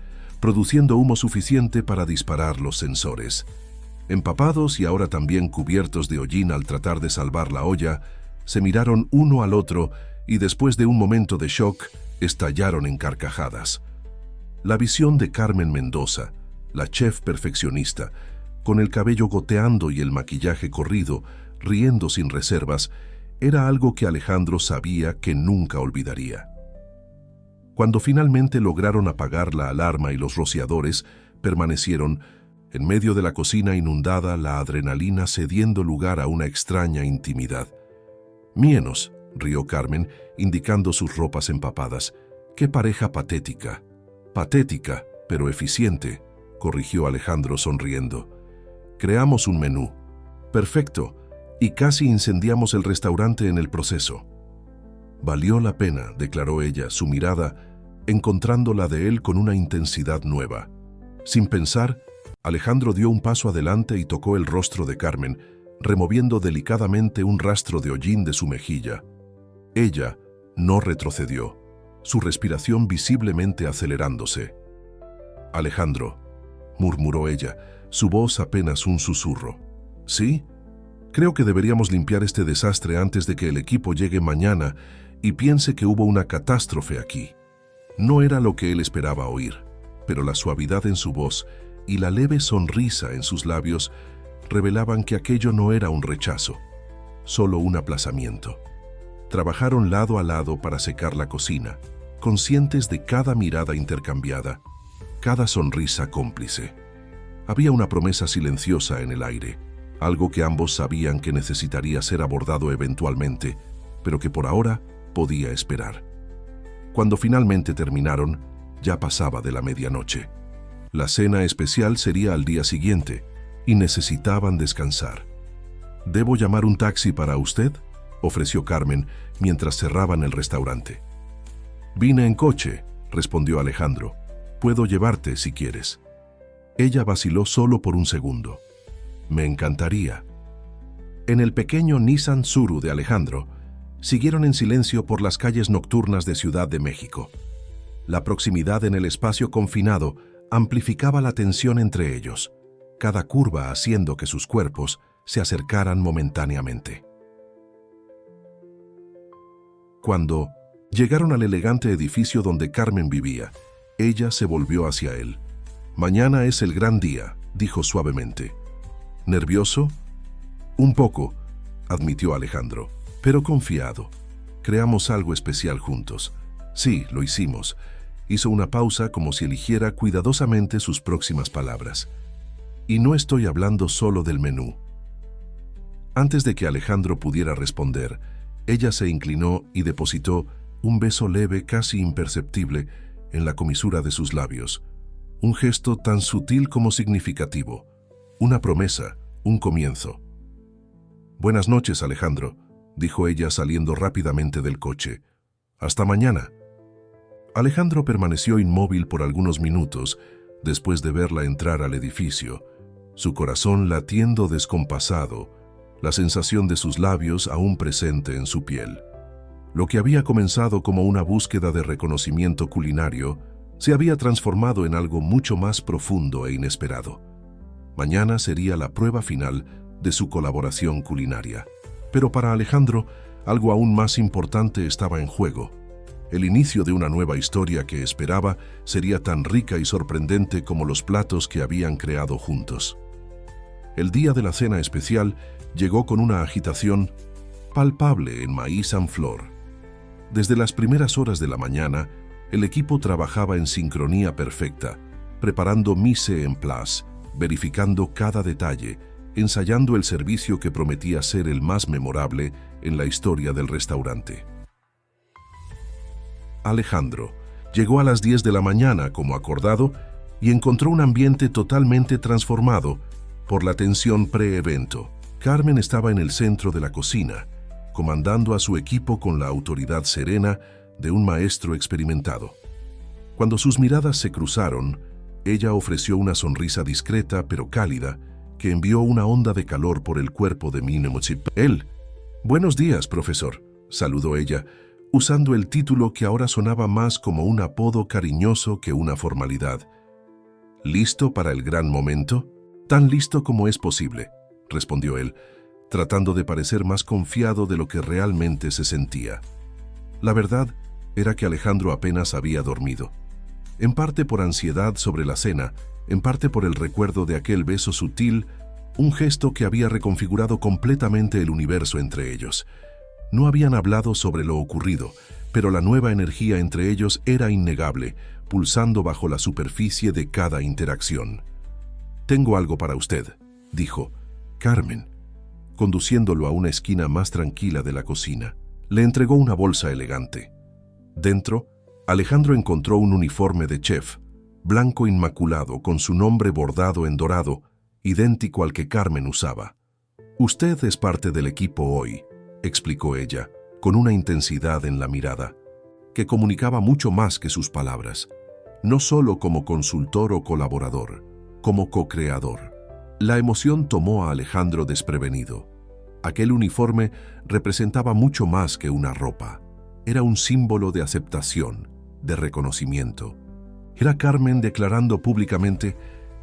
produciendo humo suficiente para disparar los sensores. Empapados y ahora también cubiertos de hollín al tratar de salvar la olla, se miraron uno al otro y después de un momento de shock, estallaron en carcajadas. La visión de Carmen Mendoza, la chef perfeccionista, con el cabello goteando y el maquillaje corrido, riendo sin reservas, era algo que Alejandro sabía que nunca olvidaría. Cuando finalmente lograron apagar la alarma y los rociadores, permanecieron, en medio de la cocina inundada, la adrenalina cediendo lugar a una extraña intimidad. Mienos, rió Carmen, indicando sus ropas empapadas. ¡Qué pareja patética! Patética, pero eficiente, corrigió Alejandro sonriendo. Creamos un menú. Perfecto, y casi incendiamos el restaurante en el proceso. Valió la pena, declaró ella, su mirada, encontrando la de él con una intensidad nueva. Sin pensar, Alejandro dio un paso adelante y tocó el rostro de Carmen, removiendo delicadamente un rastro de hollín de su mejilla. Ella no retrocedió, su respiración visiblemente acelerándose. «Alejandro», murmuró ella, su voz apenas un susurro. «¿Sí? Creo que deberíamos limpiar este desastre antes de que el equipo llegue mañana y piense que hubo una catástrofe aquí». No era lo que él esperaba oír, pero la suavidad en su voz y la leve sonrisa en sus labios revelaban que aquello no era un rechazo, solo un aplazamiento. Trabajaron lado a lado para secar la cocina, conscientes de cada mirada intercambiada, cada sonrisa cómplice. Había una promesa silenciosa en el aire, algo que ambos sabían que necesitaría ser abordado eventualmente, pero que por ahora podía esperar. Cuando finalmente terminaron, ya pasaba de la medianoche. La cena especial sería al día siguiente, y necesitaban descansar. «¿Debo llamar un taxi para usted?», ofreció Carmen mientras cerraban el restaurante. «Vine en coche», respondió Alejandro. «Puedo llevarte si quieres». Ella vaciló solo por un segundo. «Me encantaría». En el pequeño Nissan Tsuru de Alejandro, siguieron en silencio por las calles nocturnas de Ciudad de México. La proximidad en el espacio confinado amplificaba la tensión entre ellos, cada curva haciendo que sus cuerpos se acercaran momentáneamente. Cuando llegaron al elegante edificio donde Carmen vivía, ella se volvió hacia él. «Mañana es el gran día», dijo suavemente. «¿Nervioso?» «Un poco», admitió Alejandro, «pero confiado. Creamos algo especial juntos». «Sí, lo hicimos». Hizo una pausa como si eligiera cuidadosamente sus próximas palabras. «Y no estoy hablando solo del menú». Antes de que Alejandro pudiera responder, ella se inclinó y depositó un beso leve, casi imperceptible, en la comisura de sus labios. Un gesto tan sutil como significativo. Una promesa, un comienzo. «Buenas noches, Alejandro», dijo ella saliendo rápidamente del coche. «Hasta mañana». Alejandro permaneció inmóvil por algunos minutos después de verla entrar al edificio, su corazón latiendo descompasado, la sensación de sus labios aún presente en su piel. Lo que había comenzado como una búsqueda de reconocimiento culinario se había transformado en algo mucho más profundo e inesperado. Mañana sería la prueba final de su colaboración culinaria. Pero para Alejandro, algo aún más importante estaba en juego. El inicio de una nueva historia que esperaba sería tan rica y sorprendente como los platos que habían creado juntos. El día de la cena especial llegó con una agitación palpable en Maíz en Flor. Desde las primeras horas de la mañana, el equipo trabajaba en sincronía perfecta, preparando mise en place, verificando cada detalle, ensayando el servicio que prometía ser el más memorable en la historia del restaurante. Alejandro llegó a las 10 de la mañana como acordado y encontró un ambiente totalmente transformado por la tensión pre-evento. Carmen estaba en el centro de la cocina, comandando a su equipo con la autoridad serena de un maestro experimentado. Cuando sus miradas se cruzaron, ella ofreció una sonrisa discreta pero cálida que envió una onda de calor por el cuerpo de Minemochip. Él, «Buenos días, profesor», saludó ella, usando el título que ahora sonaba más como un apodo cariñoso que una formalidad. «¿Listo para el gran momento?» «Tan listo como es posible», respondió él, tratando de parecer más confiado de lo que realmente se sentía. La verdad era que Alejandro apenas había dormido. En parte por ansiedad sobre la cena, en parte por el recuerdo de aquel beso sutil, un gesto que había reconfigurado completamente el universo entre ellos. No habían hablado sobre lo ocurrido, pero la nueva energía entre ellos era innegable, pulsando bajo la superficie de cada interacción. «Tengo algo para usted», dijo. «Carmen». conduciéndolo a una esquina más tranquila de la cocina. Le entregó una bolsa elegante. Dentro, Alejandro encontró un uniforme de chef, blanco inmaculado con su nombre bordado en dorado, idéntico al que Carmen usaba. «Usted es parte del equipo hoy», explicó ella, con una intensidad en la mirada, que comunicaba mucho más que sus palabras, no solo como consultor o colaborador, como co-creador. La emoción tomó a Alejandro desprevenido. Aquel uniforme representaba mucho más que una ropa. Era un símbolo de aceptación, de reconocimiento. Era Carmen declarando públicamente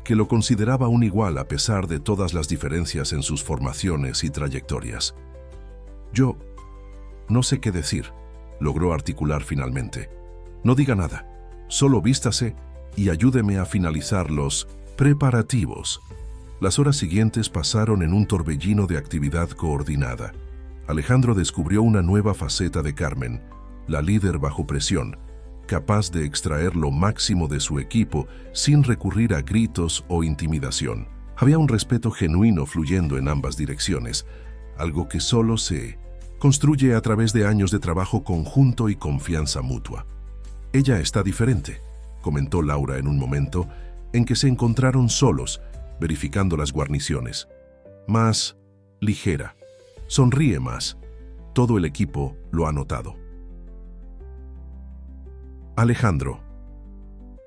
que lo consideraba un igual a pesar de todas las diferencias en sus formaciones y trayectorias. «Yo no sé qué decir», logró articular finalmente. «No diga nada, solo vístase y ayúdeme a finalizar los preparativos». Las horas siguientes pasaron en un torbellino de actividad coordinada. Alejandro descubrió una nueva faceta de Carmen, la líder bajo presión, capaz de extraer lo máximo de su equipo sin recurrir a gritos o intimidación. Había un respeto genuino fluyendo en ambas direcciones, algo que solo se construye a través de años de trabajo conjunto y confianza mutua. «Ella está diferente», comentó Laura en un momento en que se encontraron solos, verificando las guarniciones. «Más ligera, sonríe más». Todo el equipo lo ha notado. Alejandro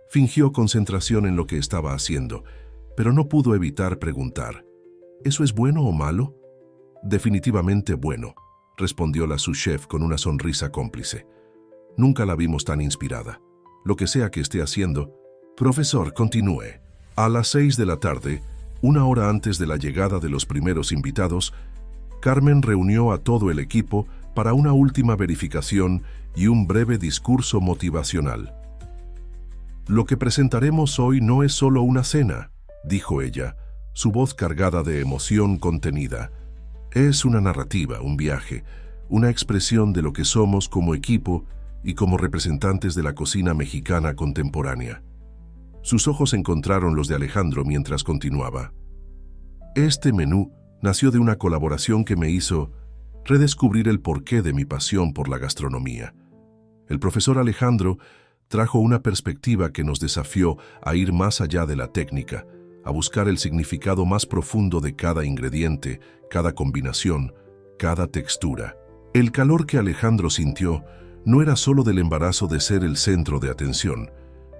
fingió concentración en lo que estaba haciendo, pero no pudo evitar preguntar: «¿Eso es bueno o malo?». «Definitivamente bueno», respondió la sous-chef con una sonrisa cómplice. «Nunca la vimos tan inspirada. Lo que sea que esté haciendo». «Profesor, continúe». A las 6 de la tarde, una hora antes de la llegada de los primeros invitados, Carmen reunió a todo el equipo para una última verificación y un breve discurso motivacional. «Lo que presentaremos hoy no es solo una cena», dijo ella, su voz cargada de emoción contenida. «Es una narrativa, un viaje, una expresión de lo que somos como equipo y como representantes de la cocina mexicana contemporánea». Sus ojos encontraron los de Alejandro mientras continuaba. «Este menú nació de una colaboración que me hizo redescubrir el porqué de mi pasión por la gastronomía. El profesor Alejandro trajo una perspectiva que nos desafió a ir más allá de la técnica, a buscar el significado más profundo de cada ingrediente, cada combinación, cada textura. El calor que Alejandro sintió no era solo del embarazo de ser el centro de atención,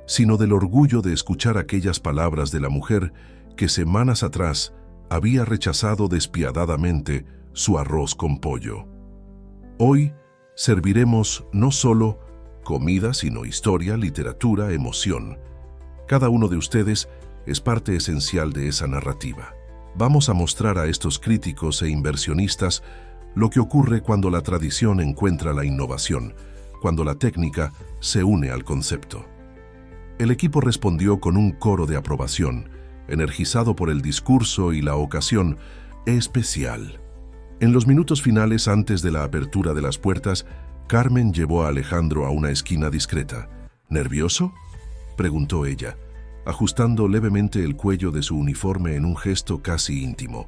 sino del orgullo de escuchar aquellas palabras de la mujer que semanas atrás había rechazado despiadadamente su arroz con pollo. Hoy serviremos no solo comida, sino historia, literatura, emoción. Cada uno de ustedes es parte esencial de esa narrativa. Vamos a mostrar a estos críticos e inversionistas lo que ocurre cuando la tradición encuentra la innovación, cuando la técnica se une al concepto. El equipo respondió con un coro de aprobación, energizado por el discurso y la ocasión especial. En los minutos finales antes de la apertura de las puertas, Carmen llevó a Alejandro a una esquina discreta. «¿Nervioso?», preguntó ella, ajustando levemente el cuello de su uniforme en un gesto casi íntimo.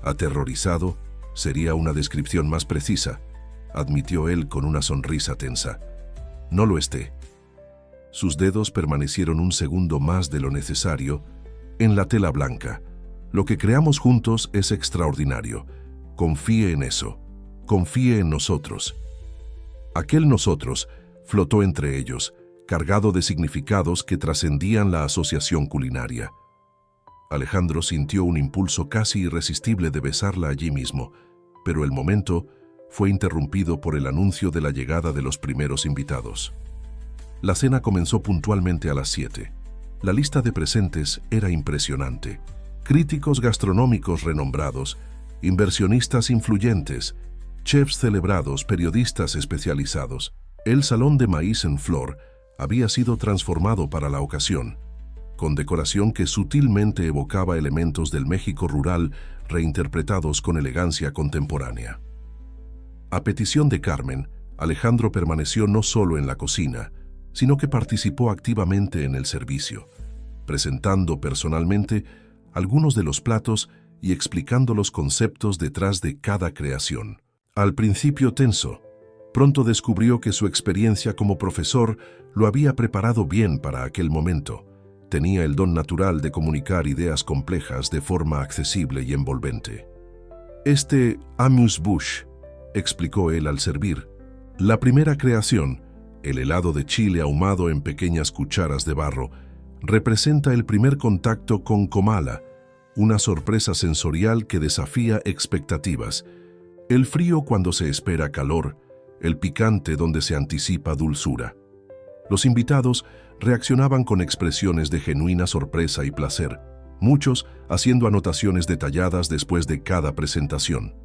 «Aterrorizado sería una descripción más precisa», admitió él con una sonrisa tensa. «No lo esté». Sus dedos permanecieron un segundo más de lo necesario en la tela blanca. «Lo que creamos juntos es extraordinario. Confíe en eso. Confíe en nosotros». Aquel nosotros flotó entre ellos, cargado de significados que trascendían la asociación culinaria. Alejandro sintió un impulso casi irresistible de besarla allí mismo, pero el momento fue interrumpido por el anuncio de la llegada de los primeros invitados. La cena comenzó puntualmente a las 7. La lista de presentes era impresionante. Críticos gastronómicos renombrados, inversionistas influyentes, chefs celebrados, periodistas especializados. El salón de maíz en flor había sido transformado para la ocasión, con decoración que sutilmente evocaba elementos del México rural reinterpretados con elegancia contemporánea. A petición de Carmen, Alejandro permaneció no solo en la cocina, sino que participó activamente en el servicio, presentando personalmente algunos de los platos y explicando los conceptos detrás de cada creación. Al principio tenso, pronto descubrió que su experiencia como profesor lo había preparado bien para aquel momento. Tenía el don natural de comunicar ideas complejas de forma accesible y envolvente. Este amuse-bouche, explicó él al servir, la primera creación, el helado de chile ahumado en pequeñas cucharas de barro, representa el primer contacto con Comala, una sorpresa sensorial que desafía expectativas, el frío cuando se espera calor, el picante donde se anticipa dulzura. Los invitados reaccionaban con expresiones de genuina sorpresa y placer, muchos haciendo anotaciones detalladas después de cada presentación.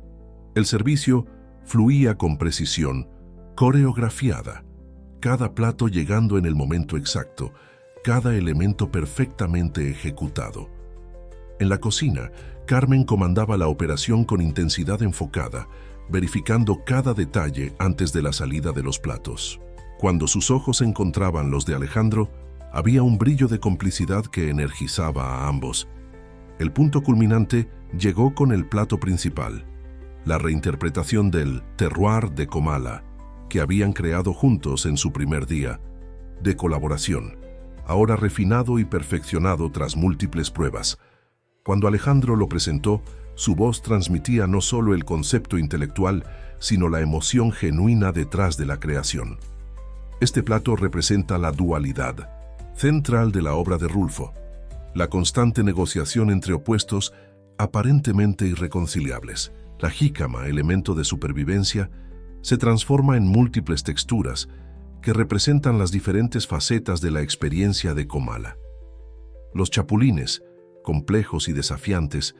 El servicio fluía con precisión, coreografiada, cada plato llegando en el momento exacto, cada elemento perfectamente ejecutado. En la cocina, Carmen comandaba la operación con intensidad enfocada, verificando cada detalle antes de la salida de los platos. Cuando sus ojos encontraban los de Alejandro, había un brillo de complicidad que energizaba a ambos. El punto culminante llegó con el plato principal, la reinterpretación del terroir de Comala, que habían creado juntos en su primer día de colaboración, ahora refinado y perfeccionado tras múltiples pruebas. Cuando Alejandro lo presentó, su voz transmitía no solo el concepto intelectual, sino la emoción genuina detrás de la creación. Este plato representa la dualidad central de la obra de Rulfo, la constante negociación entre opuestos aparentemente irreconciliables. La jícama, elemento de supervivencia, se transforma en múltiples texturas que representan las diferentes facetas de la experiencia de Comala. Los chapulines, complejos y desafiantes,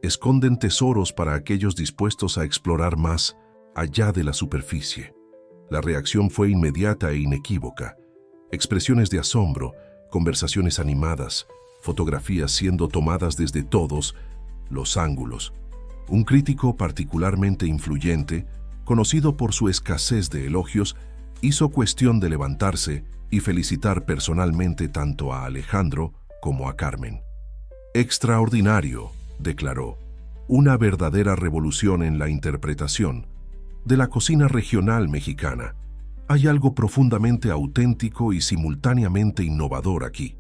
esconden tesoros para aquellos dispuestos a explorar más allá de la superficie. La reacción fue inmediata e inequívoca. Expresiones de asombro, conversaciones animadas, fotografías siendo tomadas desde todos los ángulos. Un crítico particularmente influyente, conocido por su escasez de elogios, hizo cuestión de levantarse y felicitar personalmente tanto a Alejandro como a Carmen. Extraordinario, declaró, una verdadera revolución en la interpretación de la cocina regional mexicana. Hay algo profundamente auténtico y simultáneamente innovador aquí.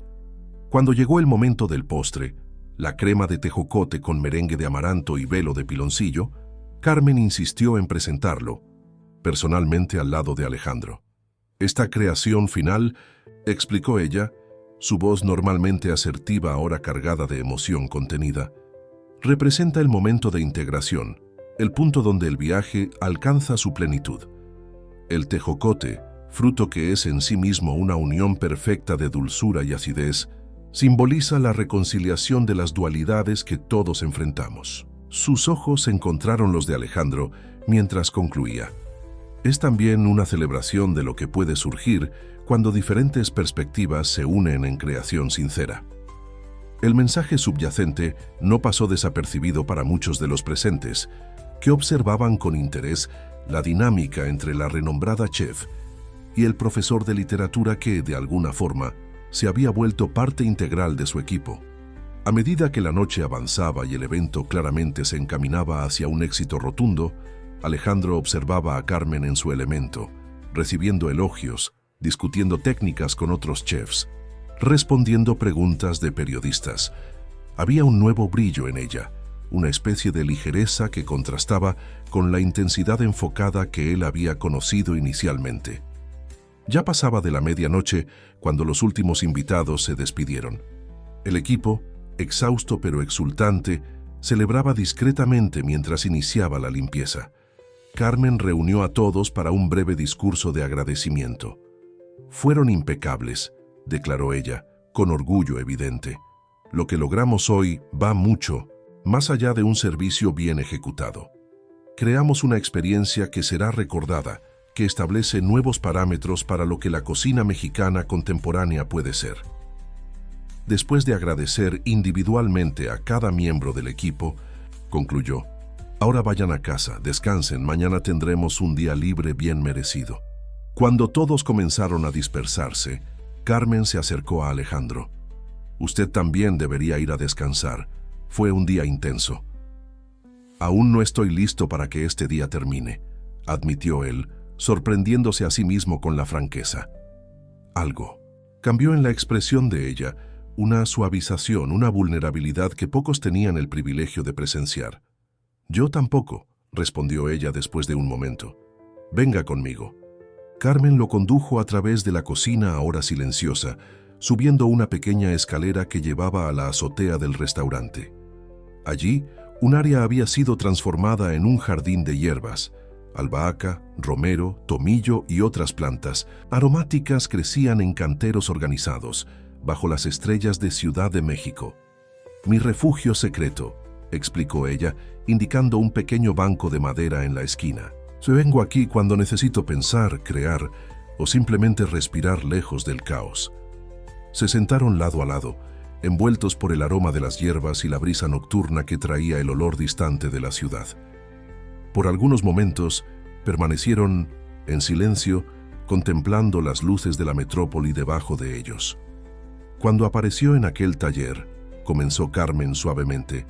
Cuando llegó el momento del postre, la crema de tejocote con merengue de amaranto y velo de piloncillo, Carmen insistió en presentarlo, personalmente al lado de Alejandro. Esta creación final, explicó ella, su voz normalmente asertiva ahora cargada de emoción contenida, representa el momento de integración, el punto donde el viaje alcanza su plenitud. El tejocote, fruto que es en sí mismo una unión perfecta de dulzura y acidez, simboliza la reconciliación de las dualidades que todos enfrentamos. Sus ojos encontraron los de Alejandro mientras concluía. Es también una celebración de lo que puede surgir cuando diferentes perspectivas se unen en creación sincera. El mensaje subyacente no pasó desapercibido para muchos de los presentes, que observaban con interés la dinámica entre la renombrada chef y el profesor de literatura que, de alguna forma, se había vuelto parte integral de su equipo. A medida que la noche avanzaba y el evento claramente se encaminaba hacia un éxito rotundo, Alejandro observaba a Carmen en su elemento, recibiendo elogios, discutiendo técnicas con otros chefs, respondiendo preguntas de periodistas. Había un nuevo brillo en ella, una especie de ligereza que contrastaba con la intensidad enfocada que él había conocido inicialmente. Ya pasaba de la medianoche cuando los últimos invitados se despidieron. El equipo, exhausto pero exultante, celebraba discretamente mientras iniciaba la limpieza. Carmen reunió a todos para un breve discurso de agradecimiento. «Fueron impecables», declaró ella, con orgullo evidente. «Lo que logramos hoy va mucho más allá de un servicio bien ejecutado. Creamos una experiencia que será recordada, que establece nuevos parámetros para lo que la cocina mexicana contemporánea puede ser». Después de agradecer individualmente a cada miembro del equipo, concluyó: «Ahora vayan a casa, descansen, mañana tendremos un día libre bien merecido». Cuando todos comenzaron a dispersarse, Carmen se acercó a Alejandro. «Usted también debería ir a descansar. Fue un día intenso. Aún no estoy listo para que este día termine, admitió él, sorprendiéndose a sí mismo con la franqueza. Algo cambió en la expresión de ella, una suavización, una vulnerabilidad que pocos tenían el privilegio de presenciar. Yo tampoco, respondió ella después de un momento. Venga conmigo. Carmen lo condujo a través de la cocina ahora silenciosa, subiendo una pequeña escalera que llevaba a la azotea del restaurante. Allí, un área había sido transformada en un jardín de hierbas. Albahaca, romero, tomillo y otras plantas aromáticas crecían en canteros organizados, bajo las estrellas de Ciudad de México. Mi refugio secreto, explicó ella, indicando un pequeño banco de madera en la esquina. Vengo aquí cuando necesito pensar, crear o simplemente respirar lejos del caos. Se sentaron lado a lado, envueltos por el aroma de las hierbas y la brisa nocturna que traía el olor distante de la ciudad. Por algunos momentos permanecieron en silencio, contemplando las luces de la metrópoli debajo de ellos. Cuando apareció en aquel taller, comenzó Carmen suavemente,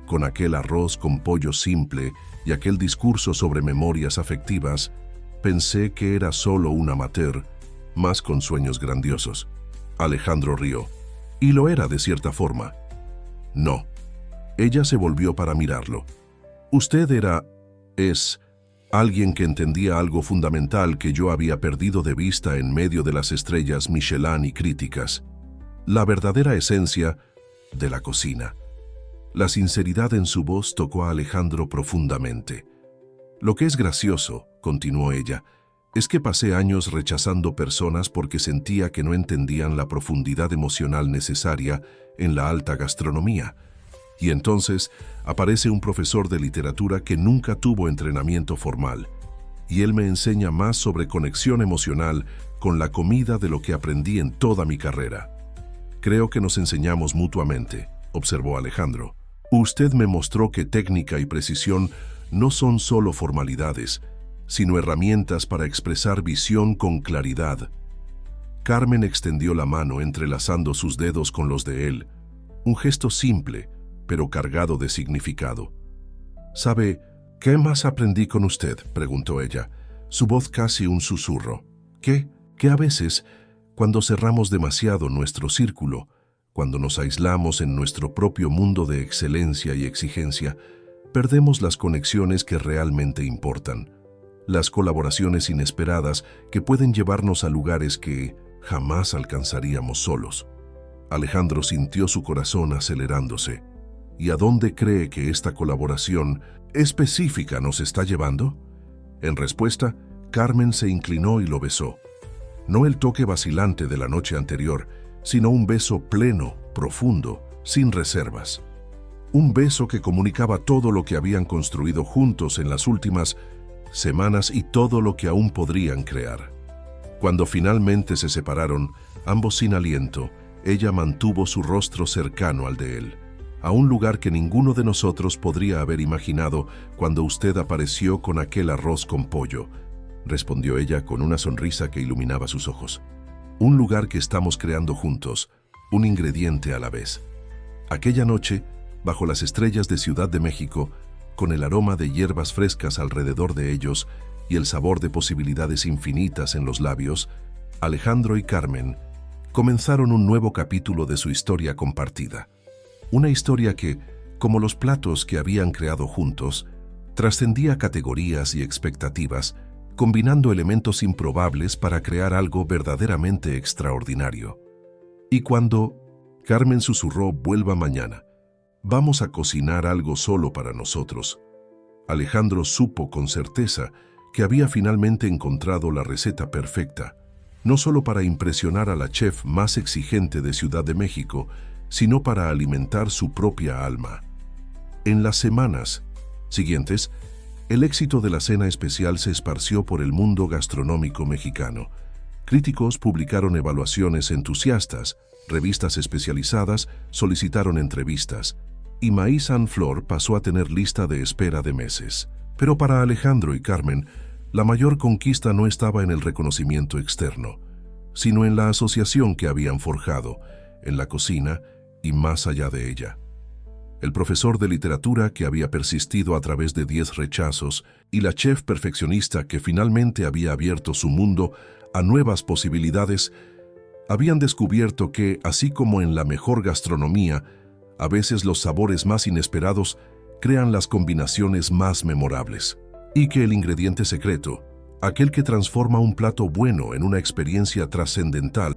con aquel arroz con pollo simple y aquel discurso sobre memorias afectivas, pensé que era solo un amateur, más con sueños grandiosos. Alejandro rió, y lo era de cierta forma. No. Ella se volvió para mirarlo. Usted es alguien que entendía algo fundamental que yo había perdido de vista en medio de las estrellas Michelin y críticas. La verdadera esencia de la cocina. La sinceridad en su voz tocó a Alejandro profundamente. Lo que es gracioso, continuó ella, es que pasé años rechazando personas porque sentía que no entendían la profundidad emocional necesaria en la alta gastronomía. Y entonces aparece un profesor de literatura que nunca tuvo entrenamiento formal, y él me enseña más sobre conexión emocional con la comida de lo que aprendí en toda mi carrera. Creo que nos enseñamos mutuamente, observó Alejandro. Usted me mostró que técnica y precisión no son solo formalidades, sino herramientas para expresar visión con claridad. Carmen extendió la mano entrelazando sus dedos con los de él, un gesto simple, pero cargado de significado. ¿Sabe qué más aprendí con usted?, preguntó ella, su voz casi un susurro. Que a veces, cuando cerramos demasiado nuestro círculo, cuando nos aislamos en nuestro propio mundo de excelencia y exigencia, perdemos las conexiones que realmente importan, las colaboraciones inesperadas que pueden llevarnos a lugares que jamás alcanzaríamos solos. Alejandro sintió su corazón acelerándose. ¿Y a dónde cree que esta colaboración específica nos está llevando? En respuesta, Carmen se inclinó y lo besó. No el toque vacilante de la noche anterior, sino un beso pleno, profundo, sin reservas. Un beso que comunicaba todo lo que habían construido juntos en las últimas semanas y todo lo que aún podrían crear. Cuando finalmente se separaron, ambos sin aliento, ella mantuvo su rostro cercano al de él, a un lugar que ninguno de nosotros podría haber imaginado cuando usted apareció con aquel arroz con pollo, respondió ella con una sonrisa que iluminaba sus ojos. Un lugar que estamos creando juntos, un ingrediente a la vez. Aquella noche, bajo las estrellas de Ciudad de México, con el aroma de hierbas frescas alrededor de ellos y el sabor de posibilidades infinitas en los labios, Alejandro y Carmen comenzaron un nuevo capítulo de su historia compartida. Una historia que, como los platos que habían creado juntos, trascendía categorías y expectativas, combinando elementos improbables para crear algo verdaderamente extraordinario. Y cuando Carmen susurró, vuelva mañana, vamos a cocinar algo solo para nosotros, Alejandro supo con certeza que había finalmente encontrado la receta perfecta, no solo para impresionar a la chef más exigente de Ciudad de México, sino para alimentar su propia alma. En las semanas siguientes, el éxito de la cena especial se esparció por el mundo gastronómico mexicano. Críticos publicaron evaluaciones entusiastas, revistas especializadas solicitaron entrevistas, y Maíz en Flor pasó a tener lista de espera de meses. Pero para Alejandro y Carmen, la mayor conquista no estaba en el reconocimiento externo, sino en la asociación que habían forjado, en la cocina y más allá de ella. el profesor de literatura que había persistido a través de 10 rechazos y la chef perfeccionista que finalmente había abierto su mundo a nuevas posibilidades, habían descubierto que, así como en la mejor gastronomía, a veces los sabores más inesperados crean las combinaciones más memorables. Y que el ingrediente secreto, aquel que transforma un plato bueno en una experiencia trascendental,